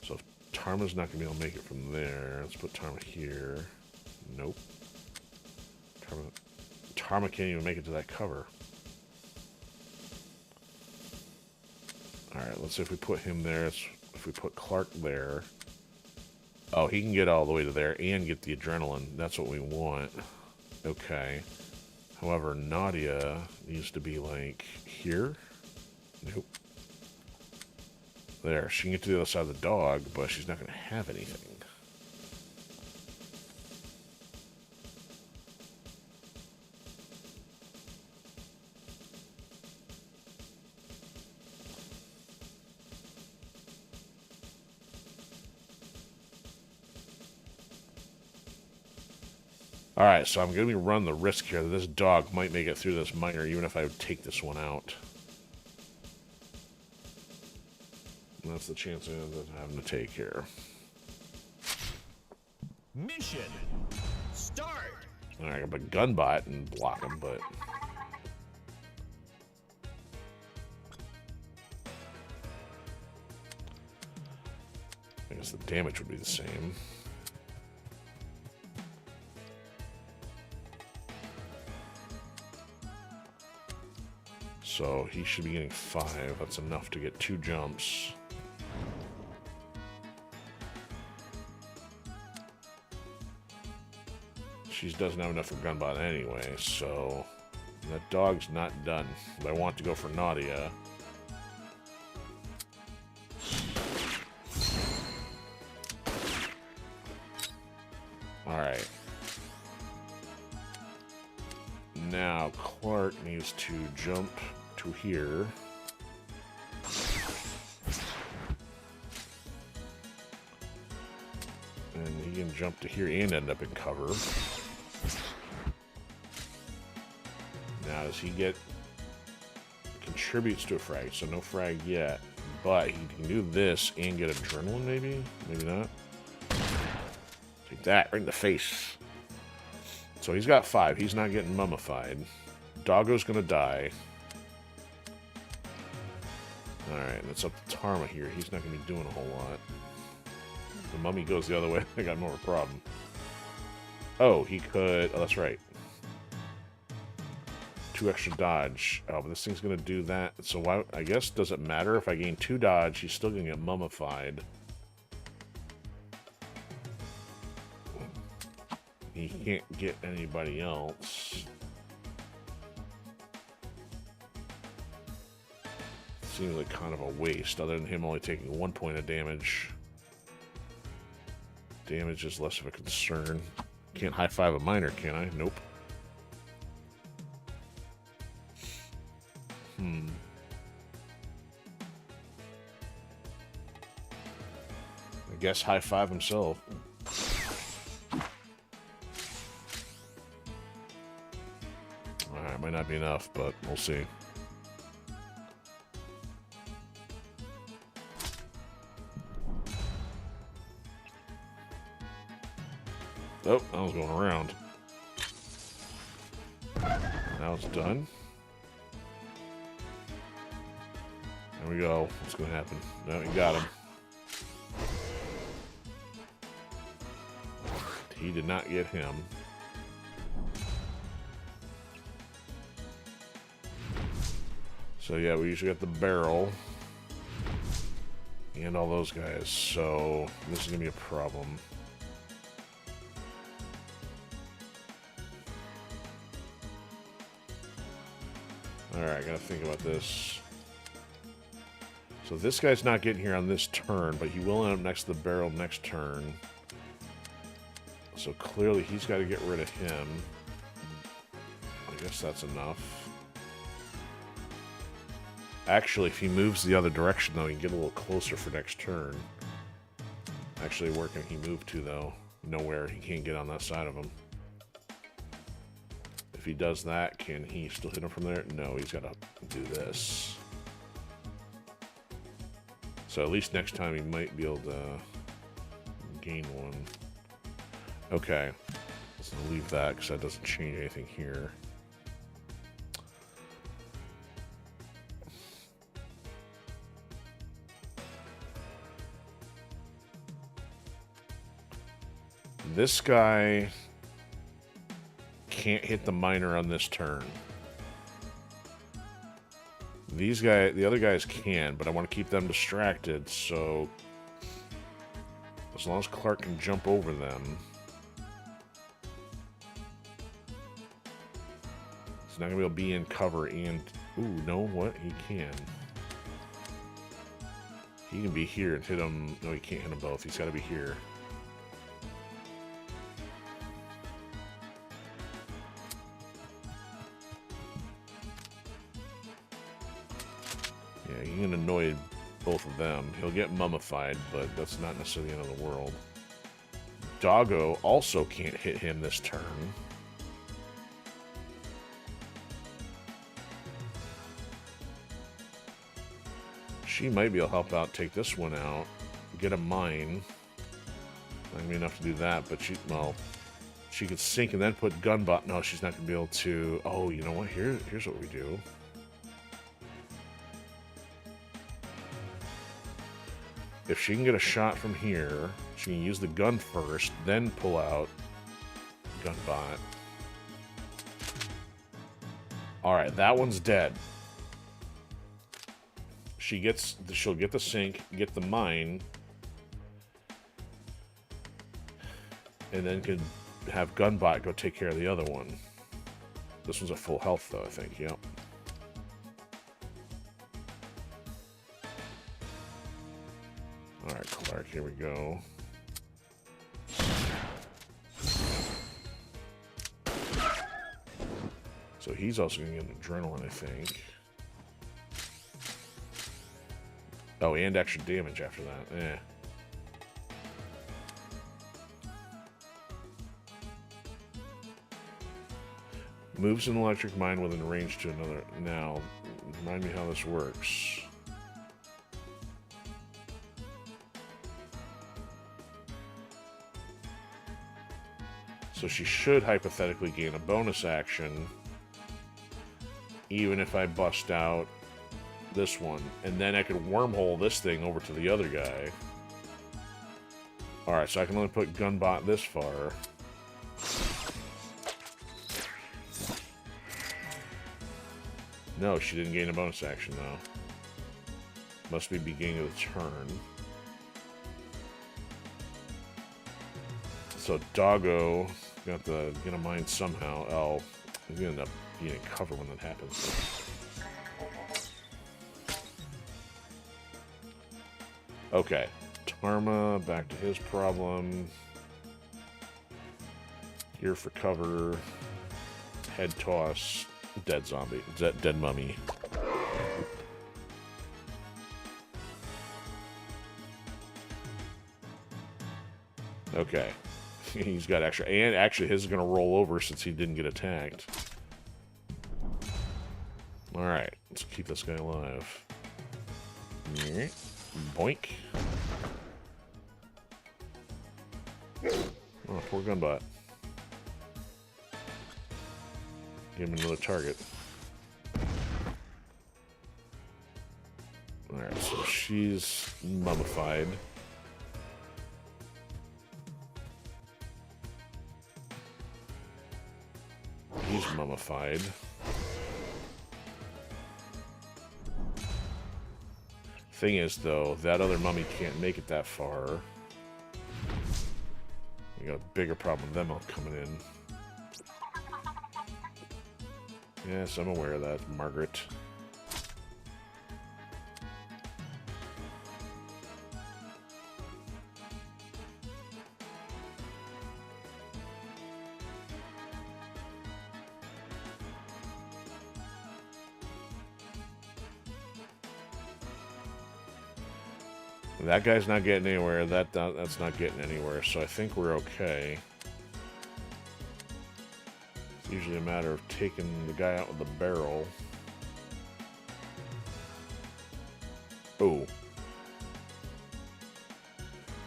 So if Tarma's not going to be able to make it from there, let's put Tarma here. Nope. Tarma can't even make it to that cover. Alright, let's see if we put him there. If we put Clark there. Oh, he can get all the way to there and get the adrenaline. That's what we want. Okay. However, Nadia needs to be, like, here. Nope. There. She can get to the other side of the dog, but she's not going to have anything. Alright, so I'm going to be running the risk here that this dog might make it through this miner, even if I would take this one out. And that's the chance I'm having to take here. Mission start. Alright, I got a gun bot and block him, but... I guess the damage would be the same. So he should be getting 5. That's enough to get 2 jumps. She doesn't have enough for Gunbot anyway, so that dog's not done. But I want to go for Nadia. Alright. Now Clark needs to jump to here. And he can jump to here and end up in cover. Now does he get... contributes to a frag, so no frag yet. But he can do this and get adrenaline maybe? Maybe not. Take that, right in the face. So he's got 5. He's not getting mummified. Doggo's gonna die. Alright, that's up to Tarma here. He's not gonna be doing a whole lot. The mummy goes the other way. I got more of a problem. Oh, he could... oh, that's right. 2 extra dodge. Oh, but this thing's gonna do that. So why... I guess, does it matter if I gain 2 dodge? He's still gonna get mummified. He can't get anybody else. Seems like kind of a waste, other than him only taking 1 point of damage. Damage is less of a concern. Can't high-five a miner, can I? Nope. I guess high-five himself. Alright, might not be enough, but we'll see. Oh, that was going around. Now it's done. There we go. What's going to happen? No, you got him. He did not get him. So yeah, we usually got the barrel. And all those guys, so this is gonna be a problem. Alright, I gotta think about this. So this guy's not getting here on this turn, but he will end up next to the barrel next turn. So clearly he's got to get rid of him. I guess that's enough. Actually, if he moves the other direction, though, he can get a little closer for next turn. Actually, where can he move to, though? Nowhere. He can't get on that side of him. If he does that, can he still hit him from there? No, he's got to do this. So at least next time he might be able to gain one. Okay. Let's leave that because that doesn't change anything here. This guy can't hit the miner on this turn. These guys, the other guys can, but I want to keep them distracted, so as long as Clark can jump over them. He's not going to be able to be in cover and... Ooh, no, what? He can. He can be here and hit them... No, he can't hit them both. He's got to be here. Yeah, he can annoy both of them. He'll get mummified, but that's not necessarily the end of the world. Doggo also can't hit him this turn. She might be able to help out, take this one out, get a mine. Not gonna be enough to do that, but she, well, she could sink and then put gunbot. No, she's not gonna be able to. Oh, you know what? Here's what we do. If she can get a shot from here, she can use the gun first, then pull out gunbot. Alright, that one's dead. She'll get the sink, get the mine, and then can have gunbot go take care of the other one. This one's at full health though, I think, yep. Alright, Clark, here we go. So he's also going to get an adrenaline, I think. Oh, and extra damage after that. Eh. Moves an electric mine within range to another. Now, remind me how this works. So she should hypothetically gain a bonus action, even if I bust out this one. And then I could wormhole this thing over to the other guy. Alright, so I can only put gunbot this far. No, she didn't gain a bonus action, though. Must be beginning of the turn. So Doggo got to get a mine somehow. Oh, he's gonna end up being in cover when that happens. Okay, Tarma back to his problem. Here for cover. Head toss. Dead zombie. Dead mummy. Okay. He's got extra. And actually, his is going to roll over since he didn't get attacked. Alright. Let's keep this guy alive. Boink. Oh, poor gunbot. Give him another target. Alright, so she's mummified. mummified. Thing is, though, that other mummy can't make it that far. We got a bigger problem with them all coming in. Yes, I'm aware of that, Margaret. That guy's not getting anywhere. That's not getting anywhere. So I think we're okay. It's usually a matter of taking the guy out with the barrel. Oh.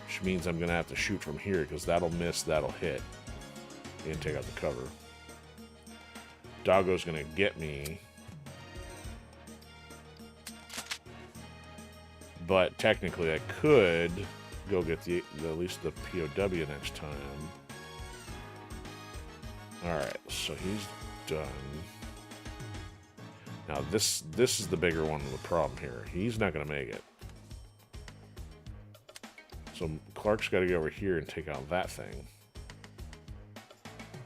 Which means I'm going to have to shoot from here, because that'll miss, that'll hit. And take out the cover. Doggo's going to get me. But technically, I could go get at least the POW next time. Alright, so he's done. Now, this is the bigger one of the problem here. He's not going to make it. So Clark's got to go over here and take out that thing.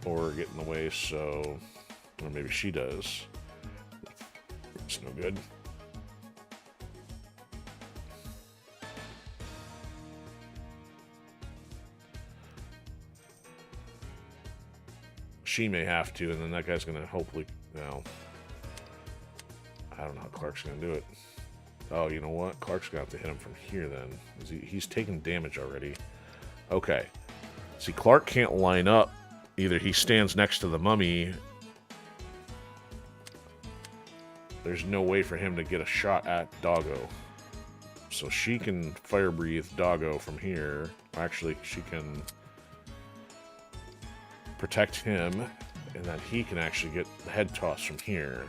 Or get in the way, so... Or maybe she does. It's no good. She may have to, and then that guy's going to hopefully... Well, I don't know how Clark's going to do it. Oh, you know what? Clark's going to have to hit him from here, then. He's taking damage already. Okay. See, Clark can't line up. Either he stands next to the mummy. There's no way for him to get a shot at Doggo. So she can fire breathe Doggo from here. Actually, she can protect him, and then he can actually get the head toss from here.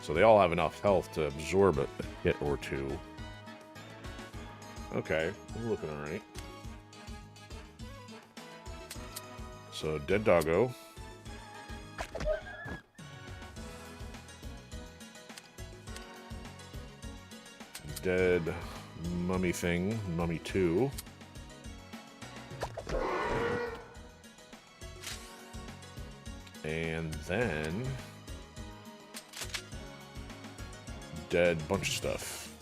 So they all have enough health to absorb a hit or two. Okay, I'm looking alright. So, dead Doggo. Dead mummy thing, mummy 2. And then... dead bunch of stuff.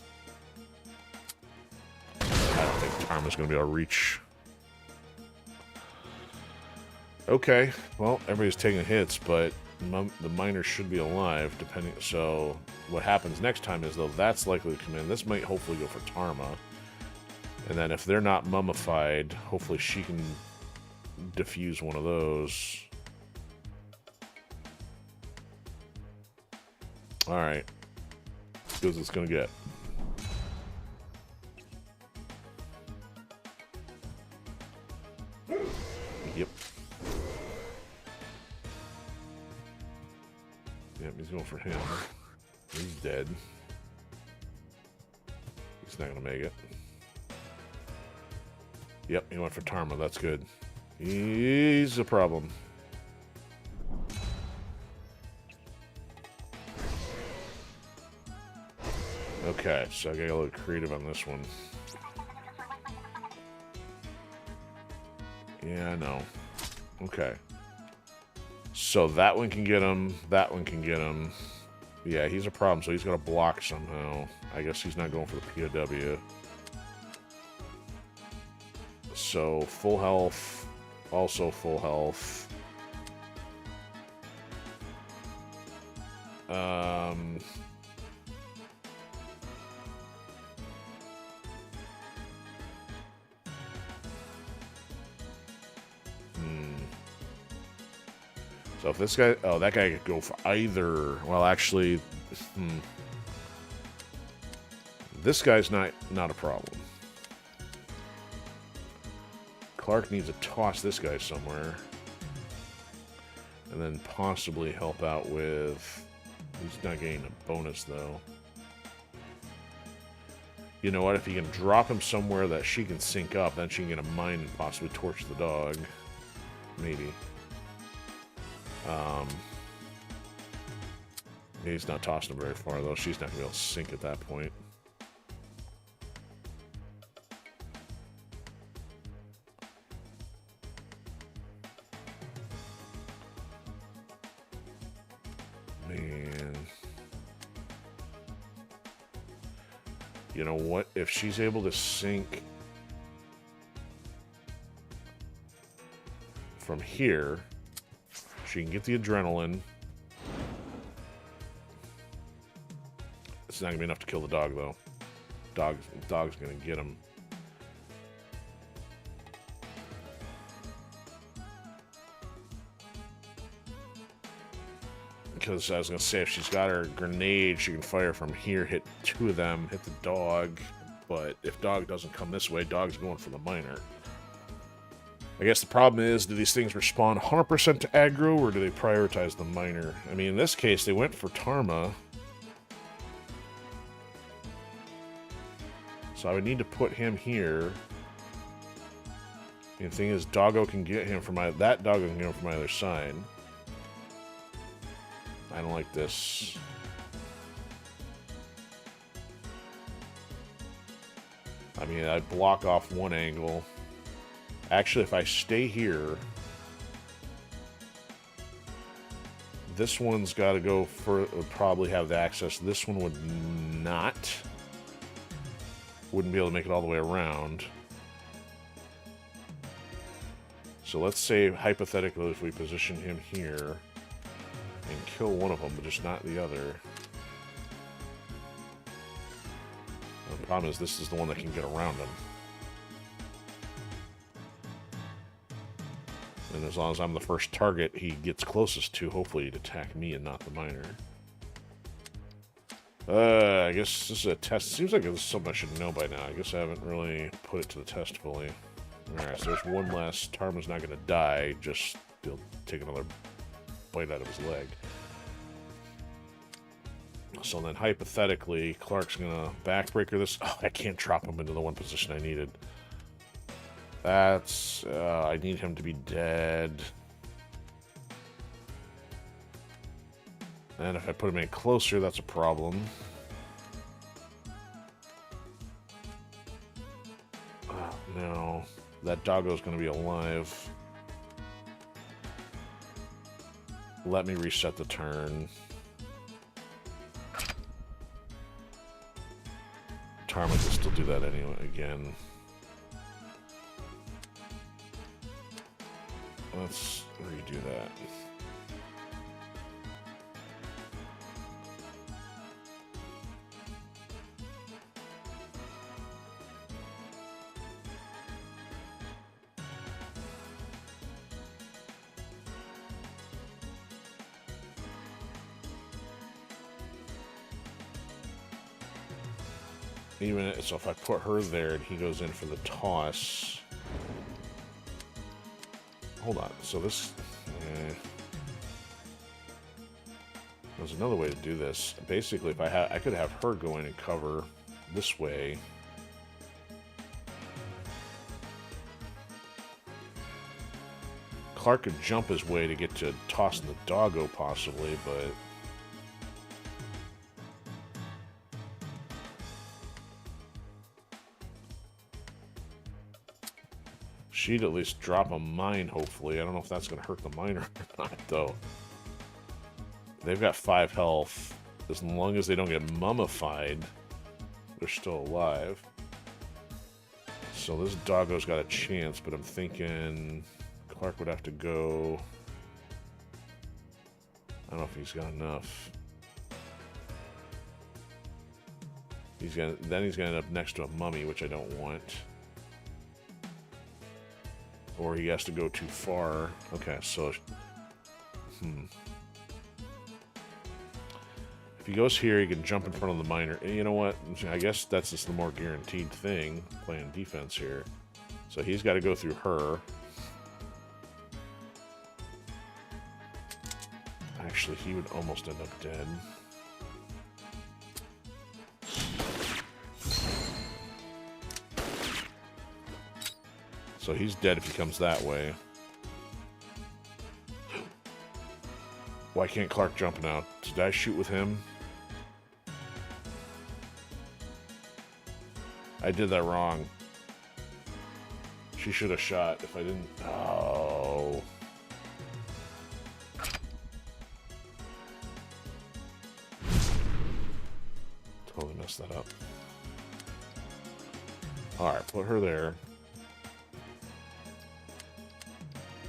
I don't think Tarma's going to be able to reach. Okay, well, everybody's taking hits, but the miners should be alive, depending... So, what happens next time is, though, that's likely to come in. This might hopefully go for Tarma. And then if they're not mummified, hopefully she can defuse one of those. Alright. Good as it's gonna get. Yep. Yep, he's going for him. He's dead. He's not gonna make it. Yep, he went for Tarma. That's good. He's a problem. Okay, so I got a little creative on this one. Yeah, I know. Okay. So that one can get him. That one can get him. Yeah, he's a problem, so he's got to block somehow. I guess he's not going for the POW. So, full health. Also full health. So if this guy... Oh, that guy could go for either... Well, actually... This guy's not a problem. Clark needs to toss this guy somewhere. And then possibly help out with... He's not getting a bonus, though. You know what? If he can drop him somewhere that she can sync up, then she can get a mine and possibly torch the dog. Maybe. He's not tossing him very far, though. She's not going to be able to sink at that point. Man. You know what? If she's able to sink from here, she can get the adrenaline. It's not going to be enough to kill the dog, though. Dog's going to get him. Because I was going to say, if she's got her grenade, she can fire from here, hit 2 of them, hit the dog. But if dog doesn't come this way, dog's going for the miner. I guess the problem is, do these things respond 100% to aggro, or do they prioritize the miner? I mean, in this case, they went for Tarma. So I would need to put him here. And the thing is, Doggo can get him from that Doggo can get him from either side. I don't like this. I mean, I'd block off one angle. Actually, if I stay here, this one's got to go for, would probably have the access. This one would not. Wouldn't be able to make it all the way around. So let's say, hypothetically, if we position him here and kill one of them, but just not the other. The problem is this is the one that can get around him. And as long as I'm the first target he gets closest to, hopefully he'd attack me and not the miner. I guess this is a test. Seems like it's something I should know by now. I guess I haven't really put it to the test fully. Alright, so there's one less. Tarma's not going to die, just he'll take another bite out of his leg. So then, hypothetically, Clark's going to backbreaker this. Oh, I can't drop him into the one position I needed. That's... I need him to be dead. And if I put him in closer, that's a problem. No. That doggo's going to be alive. Let me reset the turn. Tarma can still do that anyway again. Let's redo that. Even so, if I put her there and he goes in for the toss. Hold on. So this. There's another way to do this. Basically, if I could have her go in and cover this way. Clark could jump his way to get to tossing the doggo, possibly, but. She'd at least drop a mine, hopefully. I don't know if that's going to hurt the miner or not, though. They've got 5 health. As long as they don't get mummified, they're still alive. So this doggo's got a chance, but I'm thinking Clark would have to go... I don't know if he's got enough. Then he's going to end up next to a mummy, which I don't want. Or he has to go too far. Okay, so... If he goes here, he can jump in front of the miner. And you know what? I guess that's just the more guaranteed thing, playing defense here. So he's got to go through her. Actually, he would almost end up dead. So he's dead if he comes that way. Why can't Clark jump now? Did I shoot with him? I did that wrong. She should have shot if I didn't. Oh. Totally messed that up. Alright, put her there.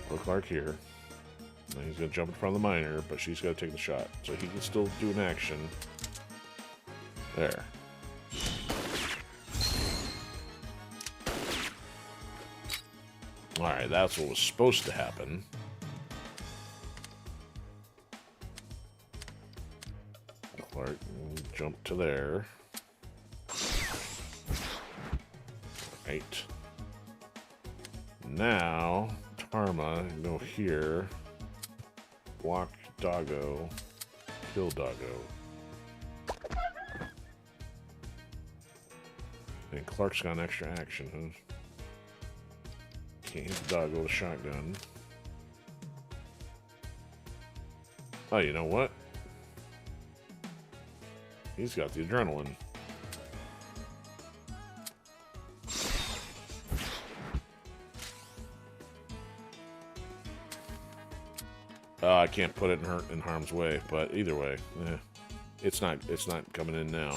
Put Clark here. Now he's going to jump in front of the miner, but she's got to take the shot. So he can still do an action. There. Alright, that's what was supposed to happen. Clark, jump to there. Right. Now, Tarma, go here. Block Doggo. Kill Doggo. And Clark's got an extra action, huh? Can't hit the Doggo with a shotgun. Oh, you know what? He's got the adrenaline. I can't put it in harm's way, but either way, it's not coming in now.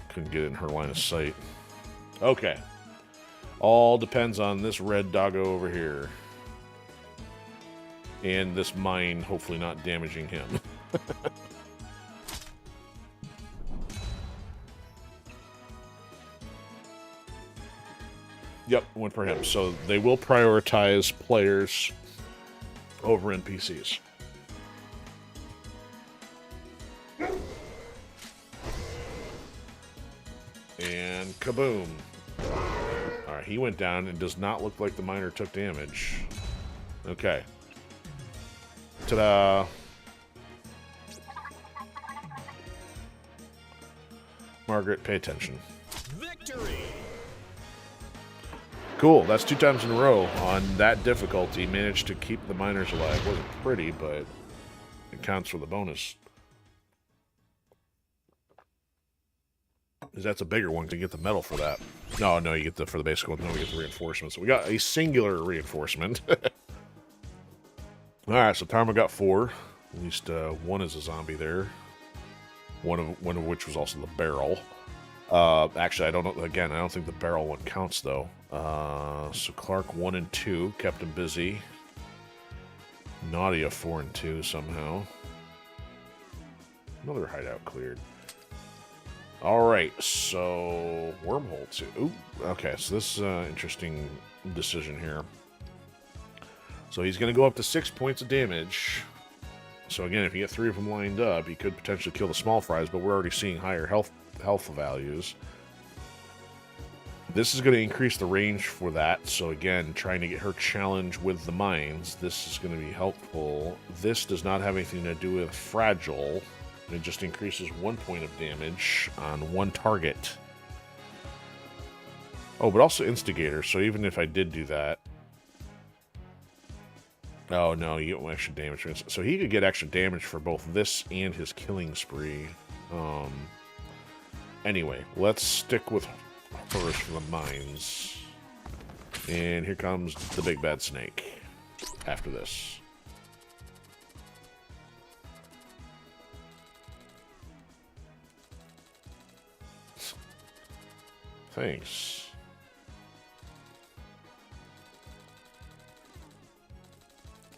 Couldn't get in her line of sight. Okay. All depends on this red doggo over here. And this mine hopefully not damaging him. Yep, went for him. So they will prioritize players over NPCs. And kaboom. Alright, he went down and does not look like the miner took damage. Okay. Ta-da! Margaret, pay attention. Victory! Cool, that's 2 times in a row on that difficulty. Managed to keep the miners alive. Wasn't pretty, but it counts for the bonus. Because that's a bigger one to get the medal for that. No, you get for the basic one. No, we get the reinforcement. So we got a singular reinforcement. Alright, so Tarma got 4. At least one is a zombie there. One of which was also the barrel. Actually, I don't know. Again, I don't think the barrel one counts, though. So Clark 1 and 2 kept him busy. Nadia 4 and 2 somehow. Another hideout cleared. Alright, so wormhole 2. Ooh, okay, so this is an interesting decision here. So he's going to go up to 6 points of damage. So again, if you get 3 of them lined up, he could potentially kill the small fries, but we're already seeing higher health values. This is going to increase the range for that. So again, trying to get her challenge with the mines, this is going to be helpful. This does not have anything to do with fragile. It just increases 1 point of damage on 1 target. Oh, but also instigator. So even if I did do that, oh no, you get 1 extra damage. So he could get extra damage for both this and his killing spree. Anyway, let's stick with first for the mines. And here comes the big bad snake after this. Thanks.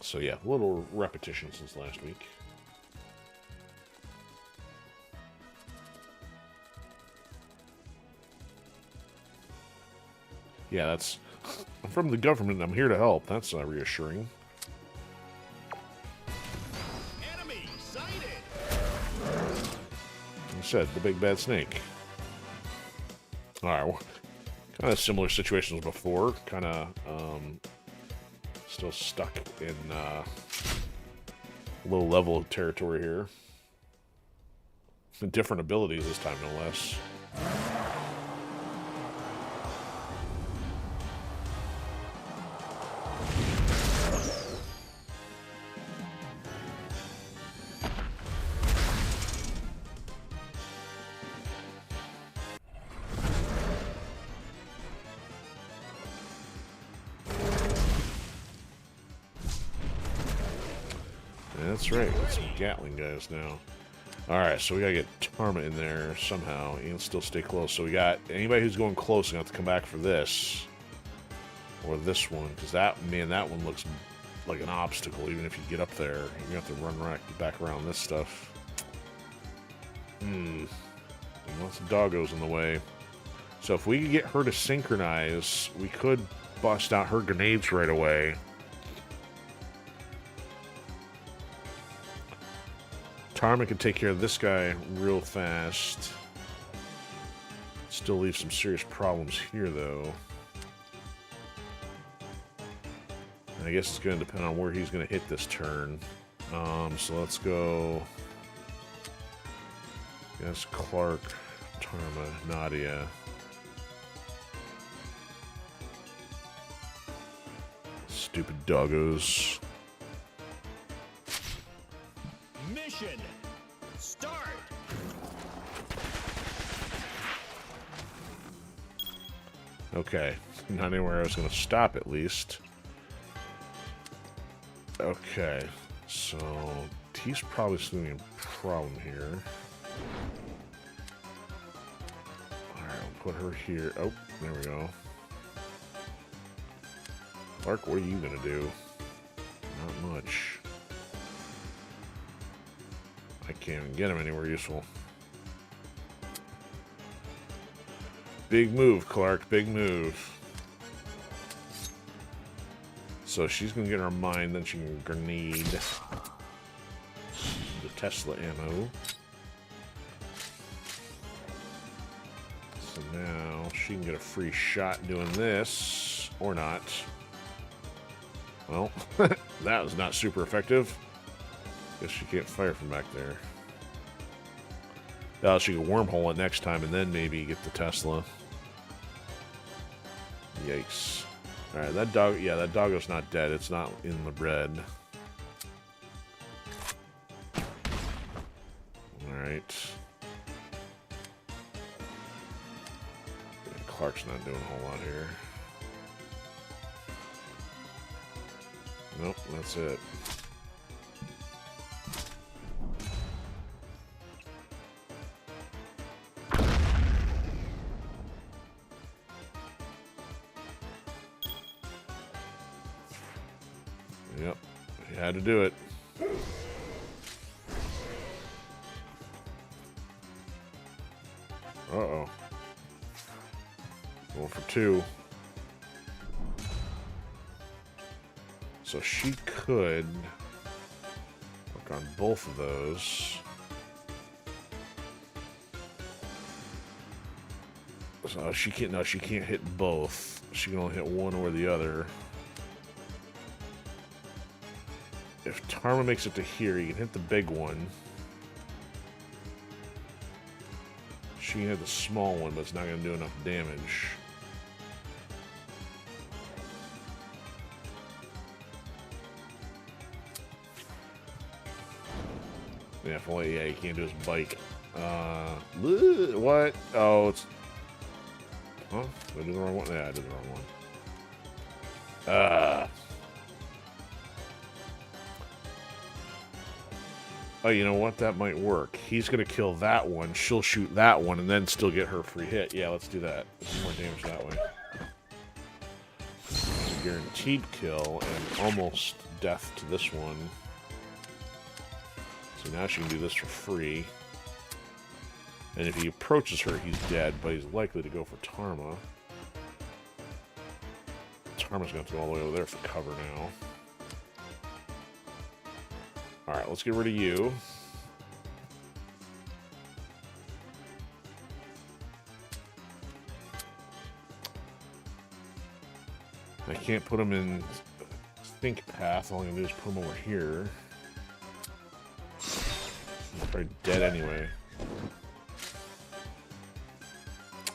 So yeah, a little repetition since last week. Yeah, that's... I'm from the government, I'm here to help. That's reassuring. Enemy sighted! Like I said, the big bad snake. Alright, kind of similar situations before. Kind of, still stuck in low level territory here. Different abilities this time, no less. That's right. Got some Gatling guys now. Alright, so we gotta get Tarma in there somehow and still stay close. So we got anybody who's going close gonna have to come back for this. Or this one, because that one looks like an obstacle, even if you get up there. You're gonna have to run right back around this stuff. Lots of doggos in the way. So if we could get her to synchronize, we could bust out her grenades right away. Tarma can take care of this guy real fast. Still leave some serious problems here, though. And I guess it's going to depend on where he's going to hit this turn. So let's go. Yes, Clark, Tarma, Nadia. Stupid doggos. Mission start. Okay, not anywhere I was going to stop at least. Okay, so he's probably still going to be a problem here. Alright, I'll put her here. Oh, there we go. Clark, what are you going to do? Not much. I can't even get him anywhere useful. Big move, Clark. Big move. So she's going to get her mine, then she can grenade the Tesla ammo. So now she can get a free shot doing this, or not. Well, that was not super effective. Guess she can't fire from back there. She can wormhole it next time and then maybe get the Tesla. Yikes. Alright, that dog, yeah, that doggo's not dead. It's not in the red. Alright. Yeah, Clark's not doing a whole lot here. Nope, that's it. Yep, you had to do it. Uh-oh. Going for two. So she could work on both of those. So she can't, no, she can't hit both. She can only hit one or the other. If Tarma makes it to here, you can hit the big one. She can hit the small one, but it's not going to do enough damage. Yeah, yeah, you can't do his bike. What? Oh, it's... Huh? Did I do the wrong one? Yeah, I did the wrong one. Oh, you know what? That might work. He's going to kill that one. She'll shoot that one and then still get her free hit. Yeah, let's do that. More damage that way. It's a guaranteed kill and almost death to this one. So now she can do this for free. And if he approaches her, he's dead, but he's likely to go for Tarma. Tarma's going to go all the way over there for cover now. Alright, let's get rid of you. I can't put him in think path. All I'm going to do is put him over here. He's probably dead anyway.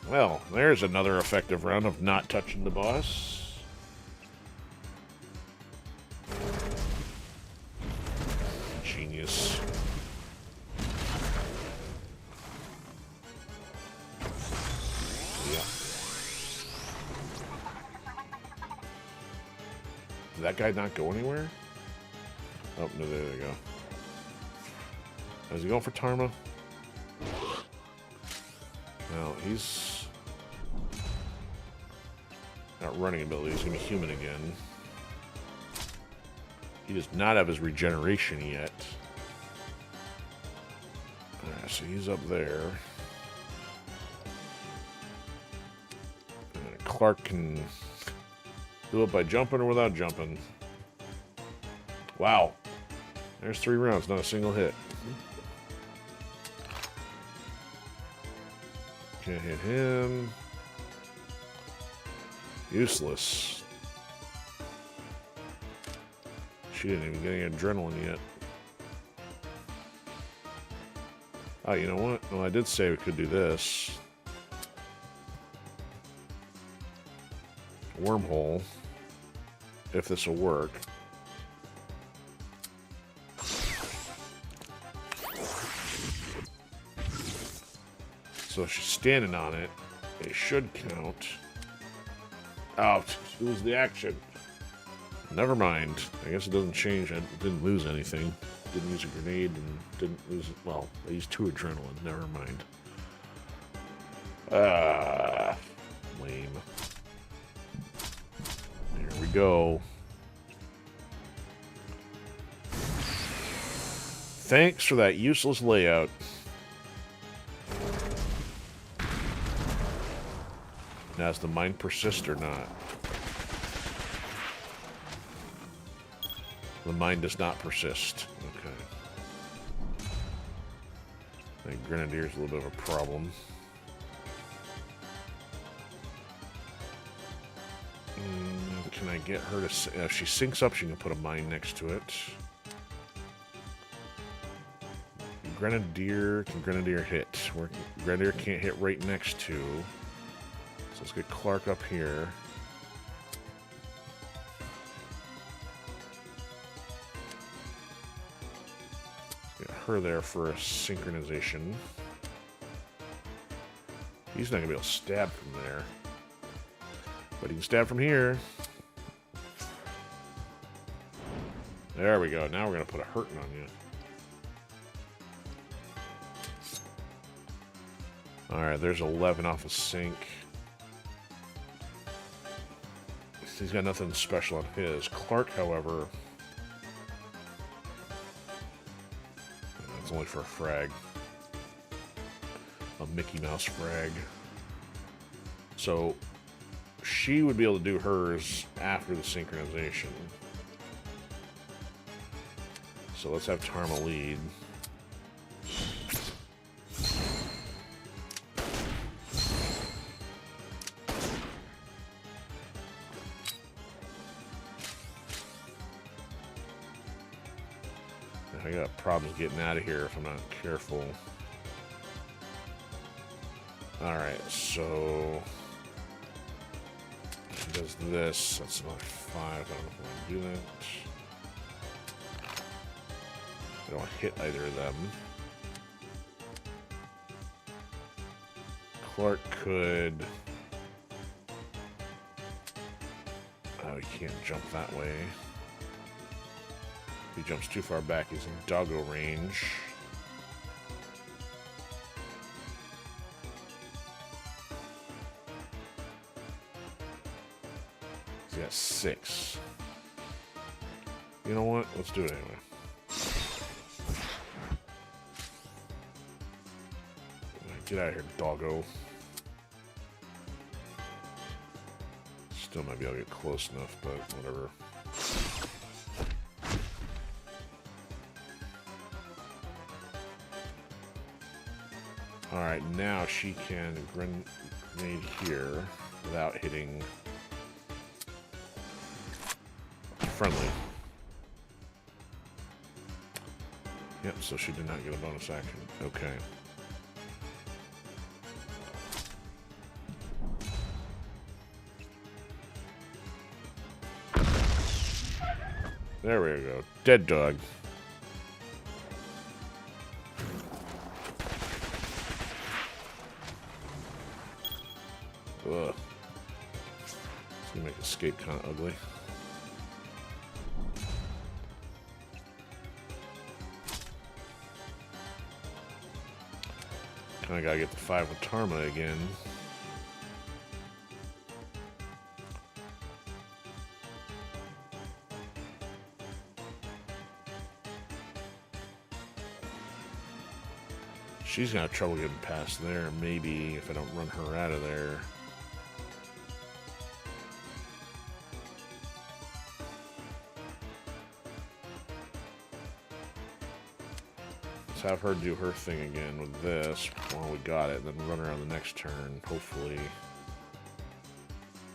Well, there's another effective round of not touching the boss. Genius. Yeah. Did that guy not go anywhere? Oh, no, there they go. Is he going for Tarma? No, he's not running ability. He's going to be human again. He does not have his regeneration yet. Alright, so he's up there. And Clark can do it by jumping or without jumping. Wow. There's 3 rounds, not a single hit. Can't hit him. Useless. She didn't even get any adrenaline yet. Oh, you know what? Well, I did say we could do this. Wormhole. If this will work. So if she's standing on it, it should count. Oh, lose the action. Never mind. I guess it doesn't change. I didn't lose anything. Didn't use a grenade and didn't lose it. Well, I used 2 adrenaline. Never mind. Lame. There we go. Thanks for that useless layout. Now, does the mine persist or not? The mine does not persist. Okay. I think Grenadier's a little bit of a problem. Can I get her to... if she sinks up, she can put a mine next to it. Grenadier... Can Grenadier hit? Grenadier can't hit right next to... So let's get Clark up here. Get her there for a synchronization. He's not going to be able to stab from there. But he can stab from here. There we go. Now we're going to put a hurting on you. Alright, there's 11 off a sync. He's got nothing special on his. Clark, however... It's only for a frag. A Mickey Mouse frag. So... she would be able to do hers after the synchronization. So let's have Tarma lead. I got problems getting out of here if I'm not careful. Alright, so... does this. That's another 5. I don't know if I want to do that. I don't want to hit either of them. Clark could... oh, he can't jump that way. If he jumps too far back, he's in doggo range. He's got 6. You know what? Let's do it anyway. Get out of here, doggo. Still might be able to get close enough, but whatever. Alright, now she can grenade here without hitting friendly. Yep, so she did not get a bonus action. Okay. There we go. Dead dog. Ugh. It's gonna make escape kind of ugly. I gotta get the 5 with Tarma again. She's gonna have trouble getting past there, maybe, if I don't run her out of there. Let's have her do her thing again with this while we got it, then run her on the next turn, hopefully.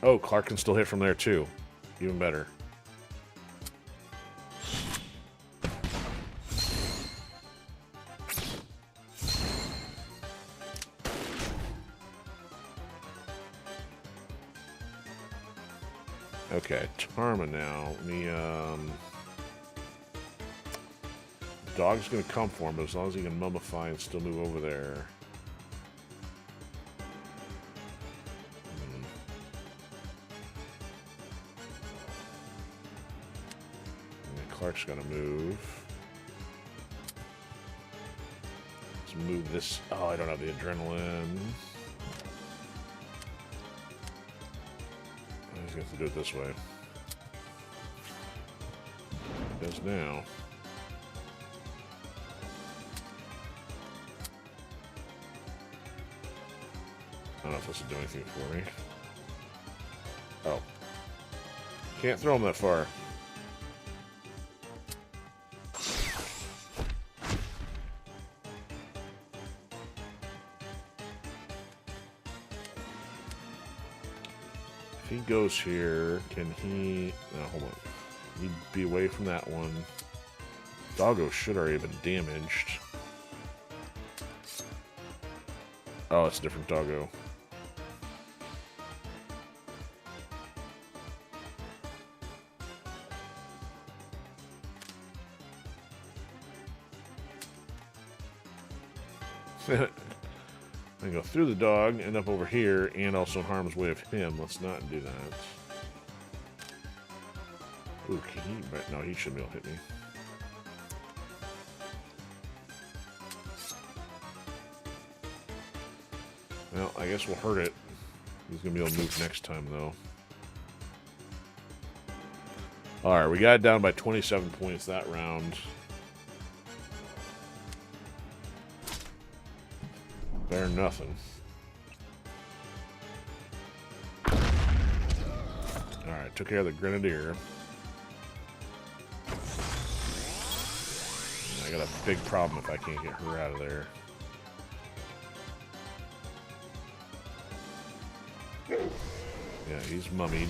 Oh, Clark can still hit from there too. Even better. Okay, Tarma now. Let me, Dog's gonna come for him, but as long as he can mummify and still move over there. And Clark's gonna move. Let's move this. Oh, I don't have the adrenaline. He's gonna have to do it this way. He does now. I don't know if this will do anything for me. Oh. Can't throw him that far. If he goes here, can he... No, hold on. He'd be away from that one. Doggo should already have been damaged. Oh, it's a different doggo. I go through the dog, end up over here, and also in harm's way of him. Let's not do that. Ooh, can he? No, he shouldn't be able to hit me. Well, I guess we'll hurt it. He's gonna be able to move next time, though. Alright, we got it down by 27 points that round. Better than nothing. Alright, took care of the Grenadier. I got a big problem if I can't get her out of there. Yeah, he's mummied.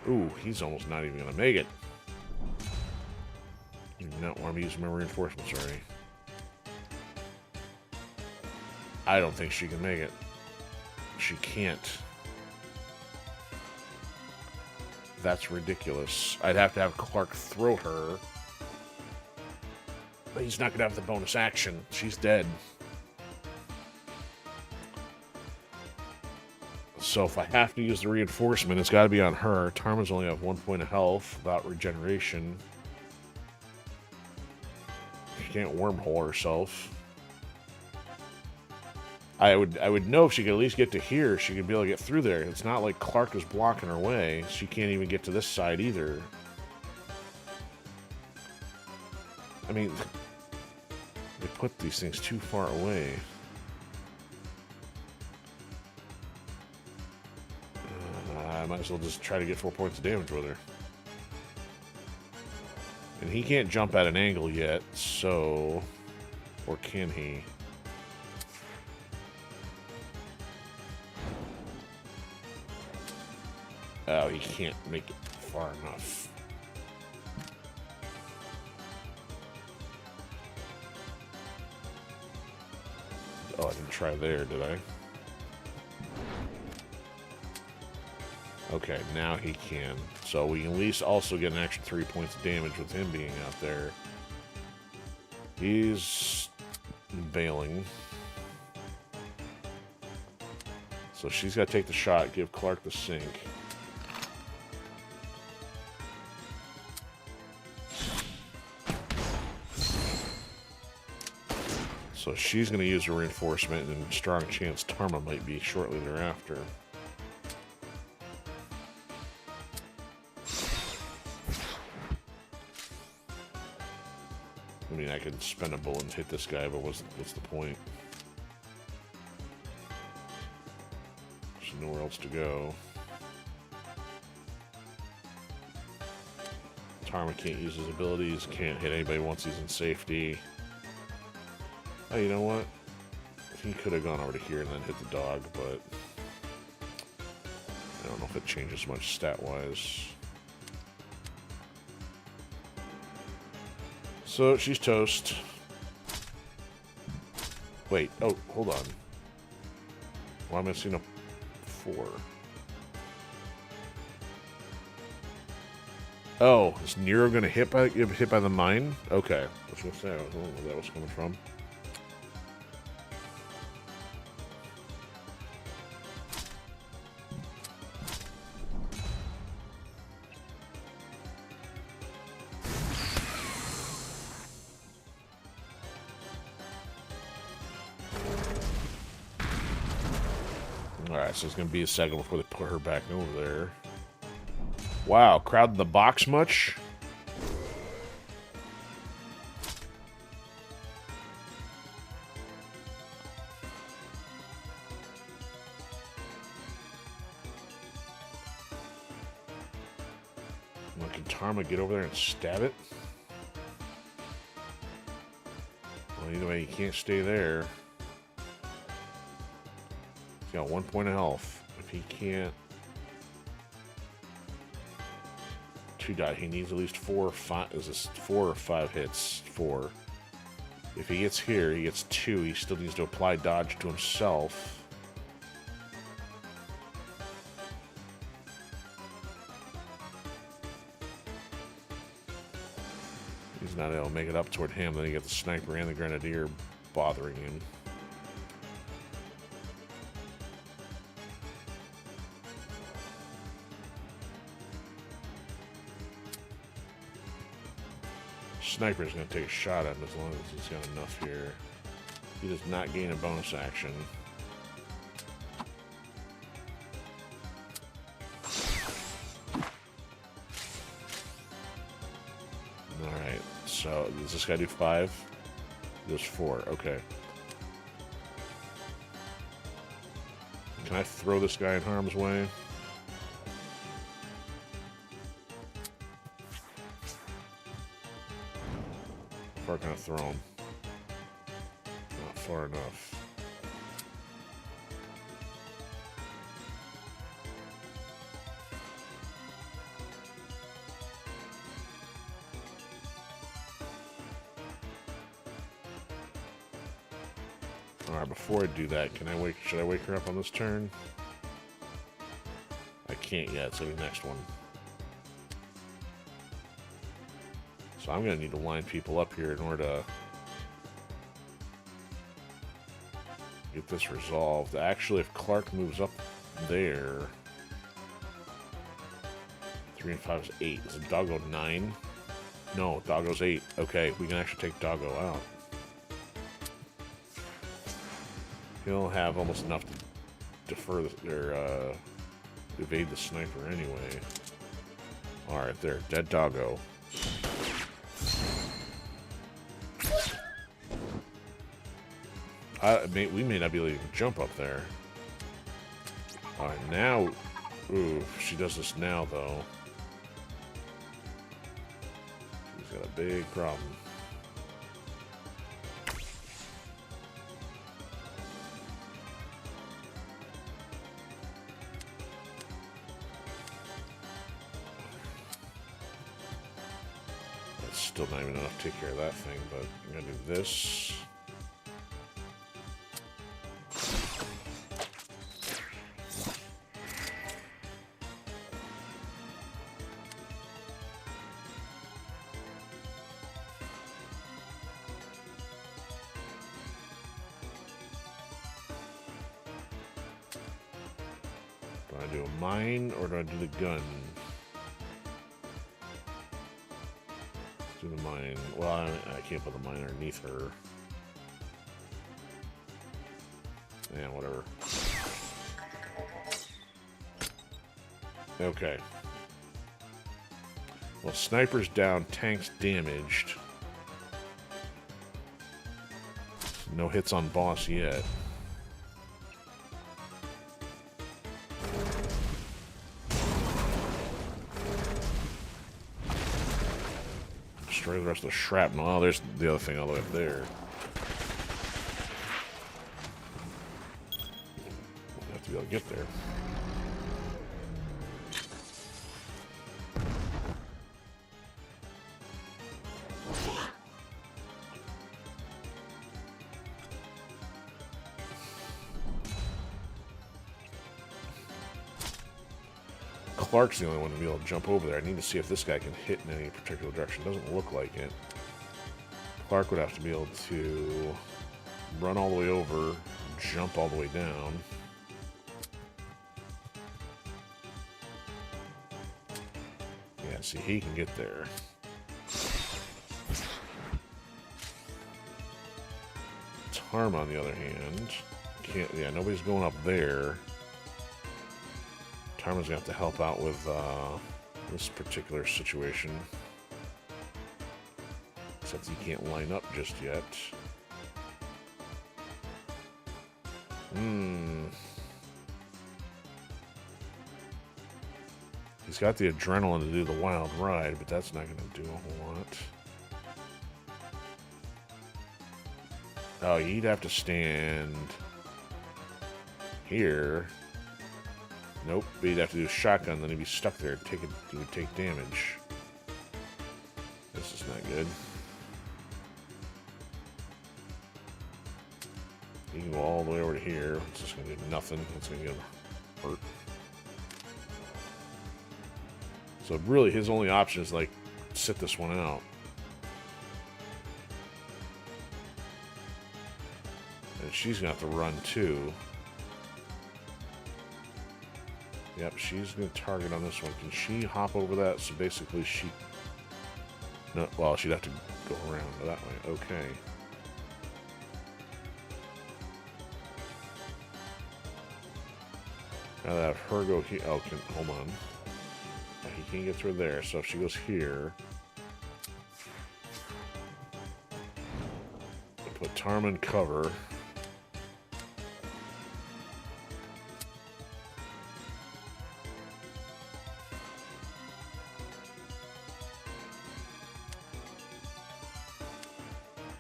Ooh, he's almost not even gonna make it. You do not want to use my reinforcements already. I don't think she can make it. She can't. That's ridiculous. I'd have to have Clark throw her. But he's not gonna have the bonus action. She's dead. So if I have to use the reinforcement, it's got to be on her. Tarma's only have 1 point of health without regeneration. She can't wormhole herself. I would know if she could at least get to here. She could be able to get through there. It's not like Clark is blocking her way. She can't even get to this side either. I mean, they put these things too far away. I might as well just try to get 4 points of damage with her. And he can't jump at an angle yet, so... Or can he? Oh, he can't make it far enough. Oh, I didn't try there, did I? Okay, now he can. So we can at least also get an extra 3 points of damage with him being out there. He's bailing. So she's got to take the shot, give Clark the sink. So she's going to use a reinforcement, and strong chance Tarma might be shortly thereafter. I mean, I could spend a bullet and hit this guy, but what's the point? There's nowhere else to go. Tarma can't use his abilities, can't hit anybody once he's in safety. Oh, you know what? He could have gone over to here and then hit the dog, but I don't know if it changes much stat-wise. So, she's toast. Wait, oh, hold on. Why am I seeing a 4? Oh, is Nero gonna get hit by the mine? Okay. I was gonna say, I don't know where that was coming from. Alright, so it's gonna be a second before they put her back over there. Wow, crowd in the box much? Well, can Tarma get over there and stab it? Well, either way, he can't stay there. He's got 1 point of health. If he can't... 2 die. He needs at least 4 or 5. Is this 4 or 5 hits? 4. If he gets here, he gets 2. He still needs to apply dodge to himself. He's not able to make it up toward him. Then you get the sniper and the grenadier bothering him. Sniper's going to take a shot at him as long as he's got enough here. He does not gain a bonus action. Alright, so does this guy do 5? He does 4, okay. Can I throw this guy in harm's way? Far can I throw him? Not far enough. Alright, before I do that, should I wake her up on this turn? I can't yet, so the next one. So I'm going to need to line people up here in order to get this resolved. Actually, if Clark moves up there... 3 and 5 is 8. Is it Doggo 9? No, Doggo's 8. Okay, we can actually take Doggo out. He'll have almost enough to defer or evade the sniper anyway. Alright, there. Dead Doggo. We may not be able to even jump up there. Alright, now... Ooh, she does this now, though. She's got a big problem. That's still not even enough to take care of that thing, but I'm gonna do this. Do I do a mine or do I do the gun? Let's do the mine. Well, I can't put the mine underneath her. Yeah, whatever. Okay. Well, sniper's down, tank's damaged. No hits on boss yet. Destroy the rest of the shrapnel. Oh, there's the other thing all the way up there. We'll have to be able to get there. Clark's the only one to be able to jump over there. I need to see if this guy can hit in any particular direction. Doesn't look like it. Clark would have to be able to run all the way over, jump all the way down. Yeah, see, he can get there. Tarma, on the other hand, can't. Yeah, nobody's going up there. Tarma's gonna have to help out with this particular situation. Except he can't line up just yet. He's got the adrenaline to do the wild ride, but that's not gonna do a whole lot. Oh, he'd have to stand here. Nope, but he'd have to do a shotgun, then he'd be stuck there. He would take damage. This is not good. He can go all the way over to here. It's just going to do nothing. It's going to get him hurt. So really, his only option is, like, sit this one out. And she's going to have to run, too. Yep, she's going to target on this one. Can she hop over that? So basically she... No, well, she'd have to go around that way. Okay. Now that I have her go here... Oh, hold on. He can't get through there, so if she goes here... Put Tarma in cover.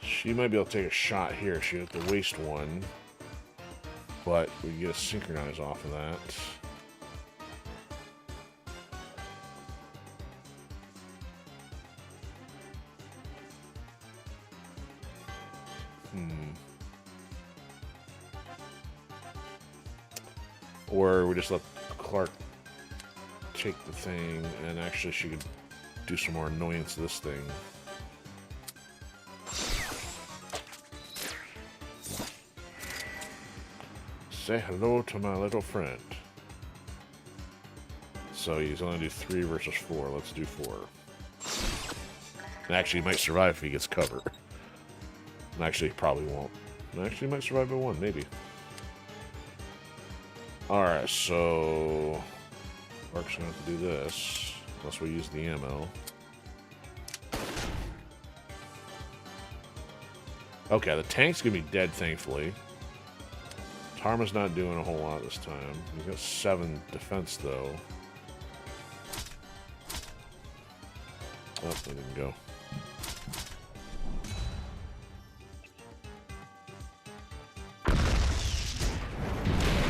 She might be able to take a shot here. She has to waste one. But we can get a synchronize off of that. Or we just let Clark take the thing, and actually she could do some more annoyance to this thing. Say hello to my little friend. So he's only do 3 versus 4. Let's do 4. And actually, he might survive if he gets cover. And actually, he probably won't. And actually, he might survive by 1, maybe. Alright, so... Clark's gonna have to do this. Unless we use the ammo. Okay, the tank's gonna be dead, thankfully. Tarma's not doing a whole lot this time. He's got 7 defense, though. Oh, that didn't go.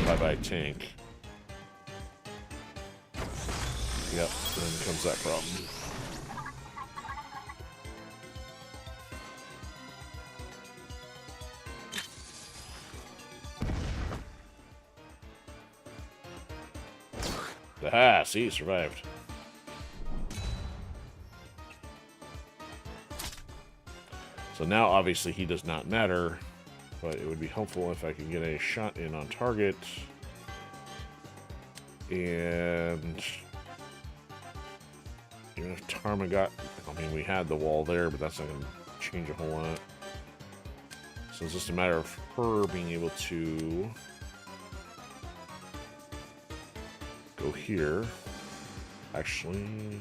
Bye-bye, tank. Yep, then comes that problem. Aha, see, he survived. So now, obviously, he does not matter, but it would be helpful if I could get a shot in on target. And even if Tarma got... I mean, we had the wall there, but that's not going to change a whole lot. So it's just a matter of her being able to Go here. Actually...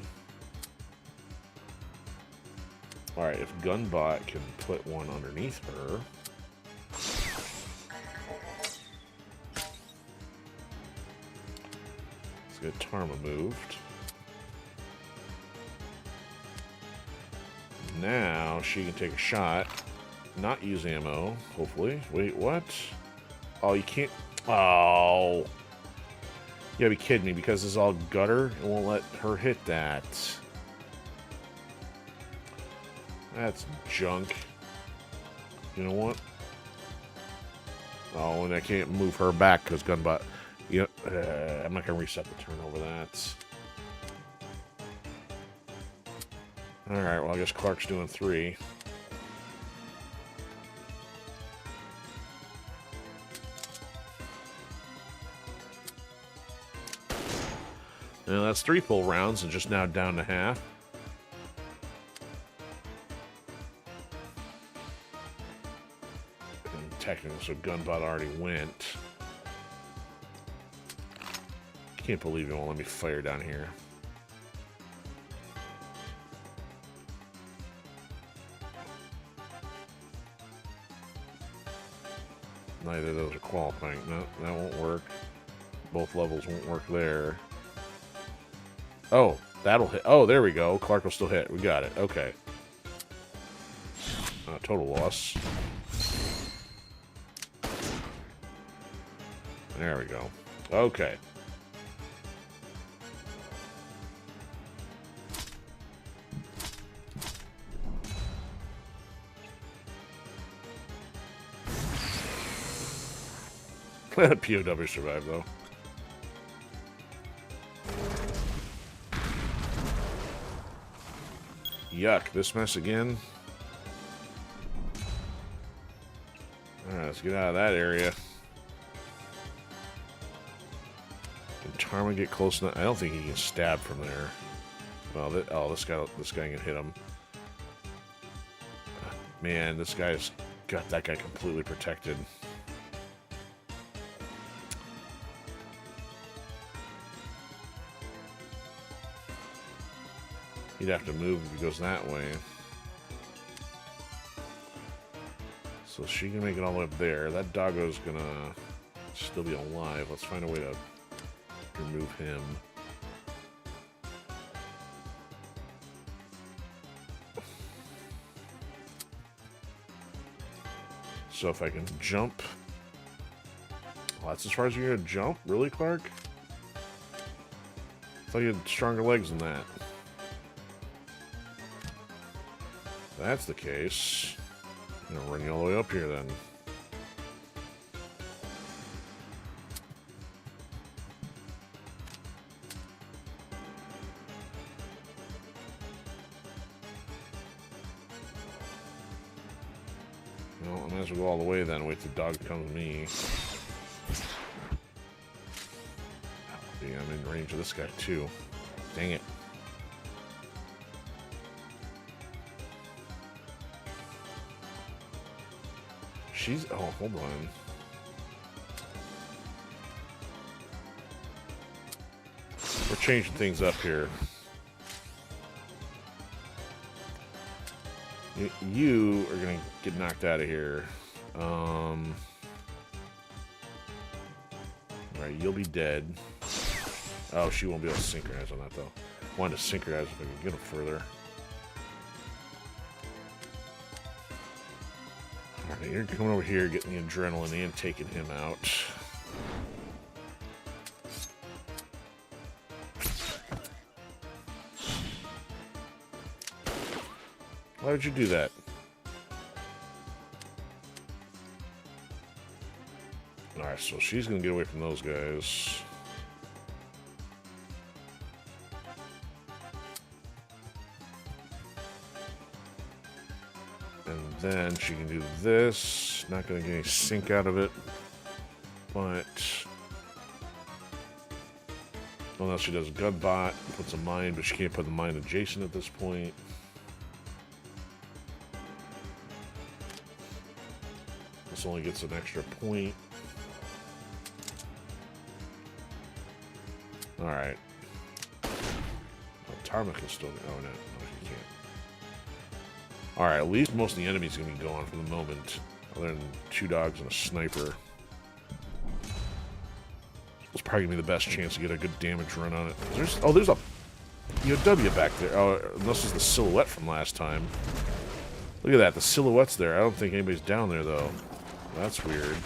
Alright, if Gunbot can put one underneath her... Let's get Tarma moved. Now she can take a shot. Not use ammo, hopefully. Wait, what? Oh, you can't... Oh... You gotta be kidding me, because this is all gutter, it won't let her hit that. That's junk. You know what? Oh, and I can't move her back, because Gunbot... You know, I'm not gonna reset the turn over that. Alright, well, I guess Clark's doing 3. Now that's 3 full rounds and just now down to half. And technically, so Gunbot already went. Can't believe it won't let me fire down here. Neither of those are qualifying. No, that won't work. Both levels won't work there. Oh, that'll hit. Oh, there we go. Clark will still hit. We got it. Okay. Total loss. There we go. Okay. POW survived, though. Yuck, this mess again. Alright, let's get out of that area. Can Tarma get close enough? I don't think he can stab from there. Well, oh, this guy can hit him. Man, this guy's got that guy completely protected. He'd have to move if he goes that way. So she can make it all the way up there. That doggo's gonna still be alive. Let's find a way to remove him. So if I can jump... Well, that's as far as you're gonna jump? Really, Clark? I thought you had stronger legs than that. If that's the case, I'm gonna run you all the way up here then. Well, I might as well go all the way then. Wait till the dog comes to me. Yeah, I'm in range of this guy too. Dang it. She's... Oh, hold on. We're changing things up here. You are gonna get knocked out of here. Alright, you'll be dead. Oh, she won't be able to synchronize on that, though. I wanted to synchronize if I could get him further. Alright, you're coming over here, getting the adrenaline and taking him out. Why would you do that? Alright, so she's gonna get away from those guys. And then she can do this. Not gonna get any sync out of it. But unless she does Gunbot, puts a mine, but she can't put the mine adjacent at this point. This only gets an extra point. Alright. Oh, Tarma can still... Oh, no. No, she can't. Alright, at least most of the enemies are going to be gone for the moment. Other than 2 dogs and a sniper. It's probably going to be the best chance to get a good damage run on it. There's a POW back there. Oh, unless it's the silhouette from last time. Look at that, the silhouette's there. I don't think anybody's down there, though. That's weird.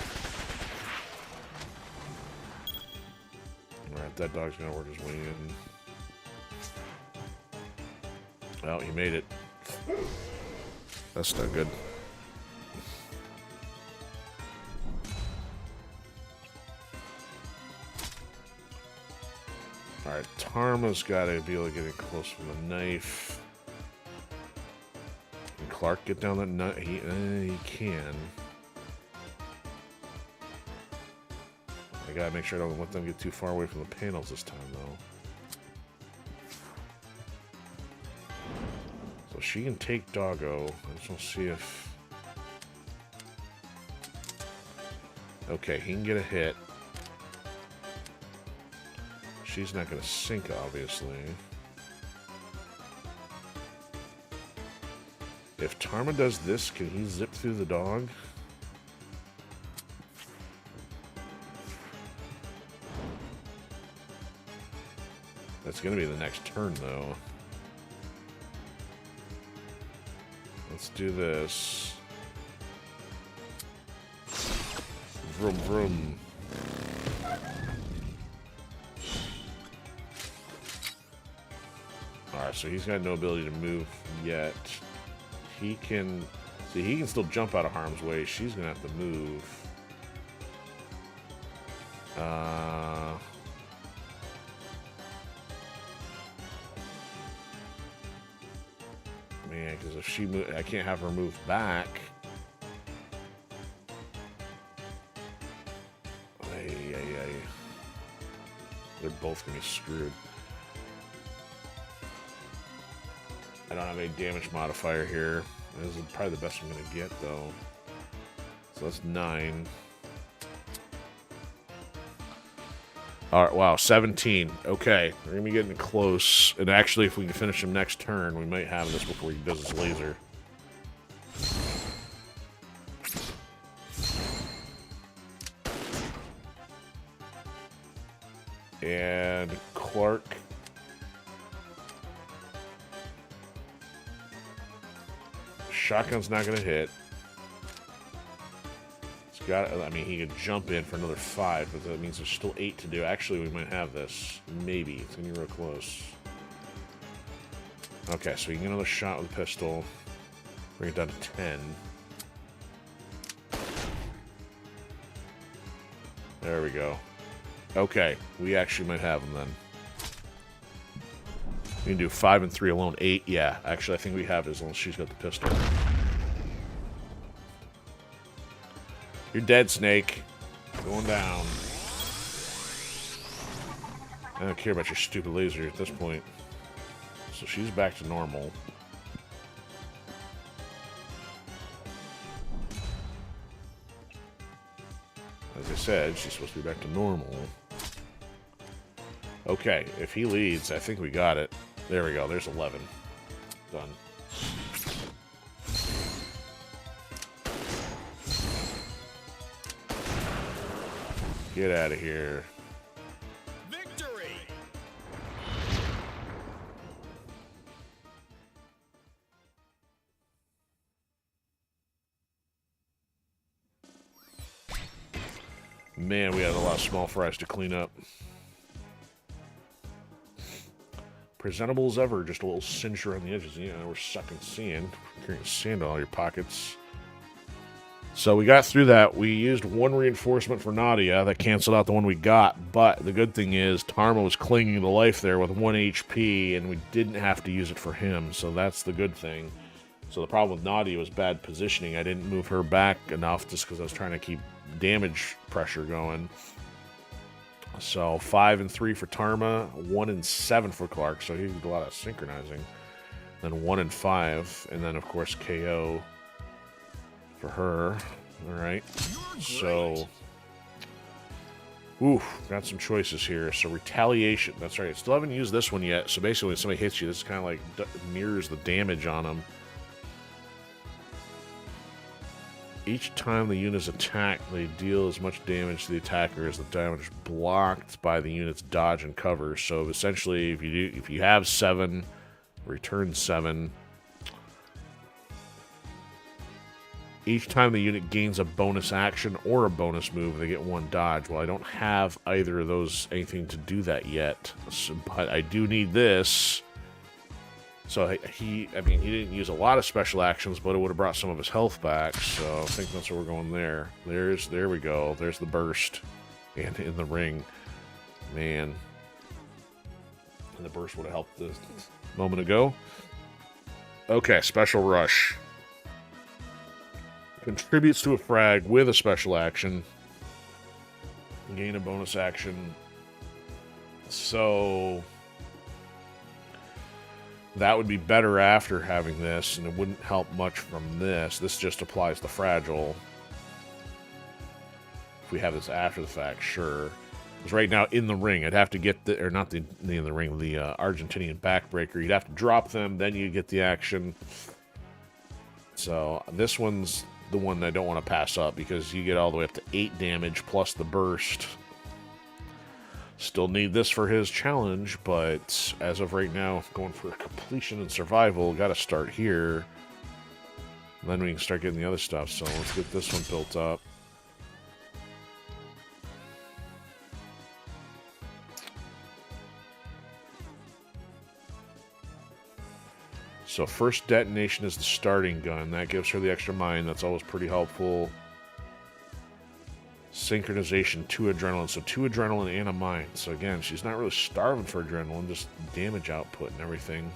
Alright, that dog's going to work his way in. Well, he made it. That's not good. Alright, Tarma's got to be able to get in close with a knife. Can Clark get down that nut? He can. I gotta make sure I don't let them get too far away from the panels this time, though. So she can take Doggo. I just want to see if... Okay, he can get a hit. She's not going to sink, obviously. If Tarma does this, can he zip through the dog? That's going to be the next turn, though. Let's do this. Vroom, vroom. Alright, so he's got no ability to move yet. He can... See, he can still jump out of harm's way. She's going to have to move. Man, because if she I can't have her move back. They're both going to be screwed. I don't have any damage modifier here. This is probably the best I'm going to get, though. So that's 9. Alright, wow, 17. Okay, we're going to be getting close. And actually, if we can finish him next turn, we might have this before he does his laser. And Clark... Shotgun's not going to hit. It's got. I mean, he could jump in for another 5, but that means there's still 8 to do. Actually, we might have this. Maybe. It's going to be real close. Okay, so you can get another shot with a pistol. Bring it down to 10. There we go. Okay, we actually might have him then. We can do 5 and 3 alone. 8, yeah. Actually, I think we have it as long as she's got the pistol. You're dead, Snake. Going down. I don't care about your stupid laser at this point. So she's back to normal. As I said, she's supposed to be back to normal. Okay, if he leads, I think we got it. There we go, there's 11. Done. Get out of here. Victory! Man, we had a lot of small fries to clean up. Presentable as ever, just a little cinch around the edges. You know, we're sucking sand. Carrying sand in all your pockets. So we got through that. We used 1 reinforcement for Nadia. That canceled out the one we got. But the good thing is, Tarma was clinging to life there with 1 HP, and we didn't have to use it for him. So that's the good thing. So the problem with Nadia was bad positioning. I didn't move her back enough just because I was trying to keep damage pressure going. So 5 and 3 for Tarma, 1 and 7 for Clark, so he did a lot of synchronizing. Then 1 and 5, and then of course KO for her. Alright. So Oof, got some choices here. So retaliation. That's right. Still haven't used this one yet. So basically, when somebody hits you, this kind of like mirrors the damage on them. Each time the unit is attacked, they deal as much damage to the attacker as the damage blocked by the unit's dodge and cover. So essentially, if you have 7, return 7. Each time the unit gains a bonus action or a bonus move, they get 1 dodge. Well, I don't have either of those anything to do that yet, but I do need this. So he didn't use a lot of special actions, but it would have brought some of his health back. So I think that's where we're going there. There we go. There's the burst, and in the ring, man. And the burst would have helped a moment ago. Okay, special rush. Contributes to a frag with a special action. Gain a bonus action. So that would be better after having this, and it wouldn't help much from this. This just applies to fragile. If we have this after the fact, sure. Because right now in the ring, I'd have to get the, or not the in the ring, the Argentinian backbreaker. You'd have to drop them, then you get the action. So this one's the one I don't want to pass up because you get all the way up to 8 damage plus the burst. Still need this for his challenge, but as of right now, going for completion and survival, got to start here. Then we can start getting the other stuff, so let's get this one built up. So first detonation is the starting gun. That gives her the extra mine. That's always pretty helpful. Synchronization, 2 adrenaline. So 2 adrenaline and a mine. So again, she's not really starving for adrenaline, just damage output and everything.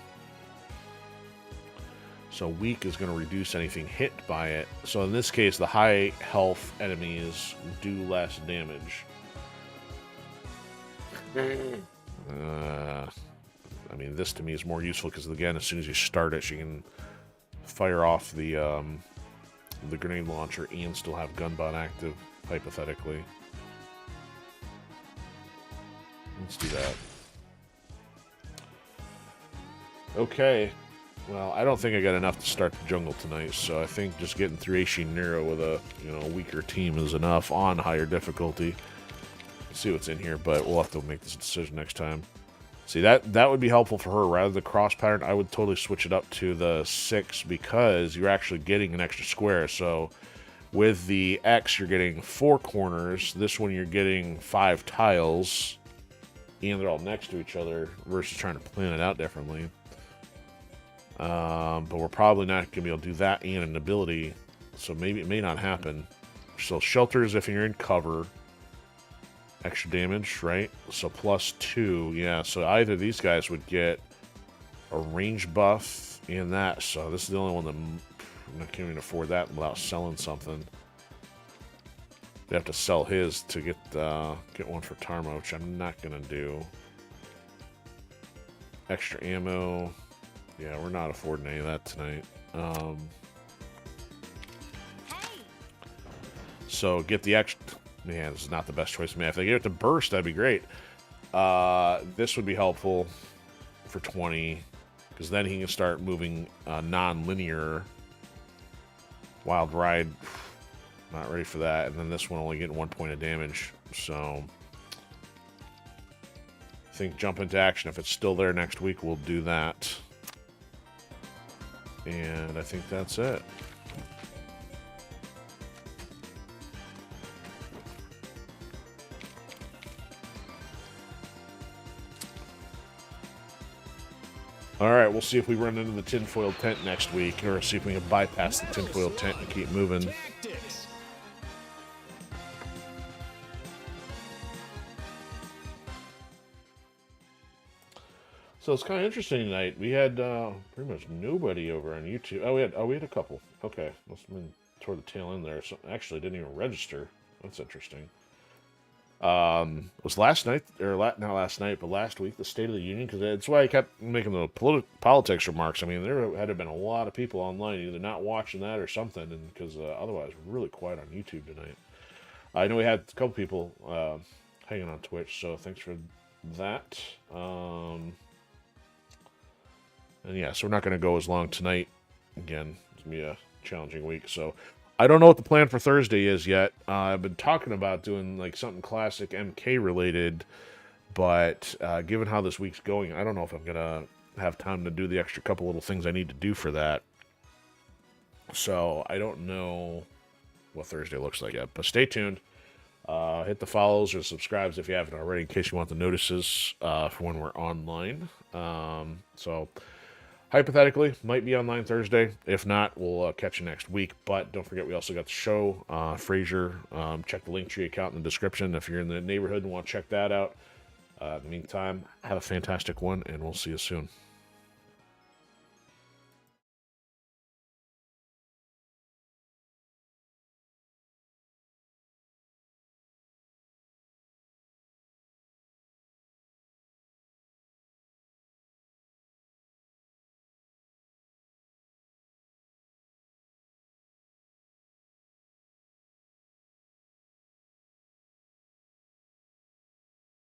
So weak is going to reduce anything hit by it. So in this case, the high health enemies do less damage. I mean, this to me is more useful because, again, as soon as you start it, she can fire off the grenade launcher and still have gunbutt active, hypothetically. Let's do that. Okay. Well, I don't think I got enough to start the jungle tonight, so I think just getting through Aishi Nero with a weaker team is enough on higher difficulty. Let's see what's in here, but we'll have to make this decision next time. See, that would be helpful for her. Rather than cross pattern, I would totally switch it up to the 6 because you're actually getting an extra square. So with the X, you're getting 4 corners. This one, you're getting 5 tiles. And they're all next to each other versus trying to plan it out differently. But we're probably not going to be able to do that and an ability. So maybe it may not happen. So shelters if you're in cover. Extra damage, right? So +2, yeah. So either these guys would get a range buff and that. So this is the only one that I can't even afford that without selling something. They have to sell his to get one for Tarma, which I'm not gonna do. Extra ammo, yeah. We're not affording any of that tonight. So get the extra. Man, this is not the best choice for me. If they gave it to burst, that'd be great. This would be helpful for 20, because then he can start moving non-linear. Wild Ride, not ready for that. And then this one only getting 1 point of damage. So I think jump into action. If it's still there next week, we'll do that. And I think that's it. All right, we'll see if we run into the tinfoil tent next week, or see if we can bypass the tinfoil tent and keep moving. Tactics. So it's kind of interesting tonight. We had pretty much nobody over on YouTube. We had a couple. Okay, must have been toward the tail end there. So actually, didn't even register. That's interesting. It was last night, or not last night, but last week, the State of the Union, because that's why I kept making the politics remarks. I mean, there had been a lot of people online either not watching that or something, and because otherwise, we're really quiet on YouTube tonight. I know we had a couple people hanging on Twitch, so thanks for that. And yeah, so we're not going to go as long tonight. Again, it's going to be a challenging week, so I don't know what the plan for Thursday is yet. I've been talking about doing like something classic MK related, but given how this week's going, I don't know if I'm going to have time to do the extra couple little things I need to do for that. So I don't know what Thursday looks like yet, but stay tuned. Hit the follows or subscribes if you haven't already, in case you want the notices for when we're online. So hypothetically, might be online Thursday. If not, we'll catch you next week. But don't forget, we also got the show, Frasier. Check the Linktree account in the description if you're in the neighborhood and want to check that out. In the meantime, have a fantastic one, and we'll see you soon.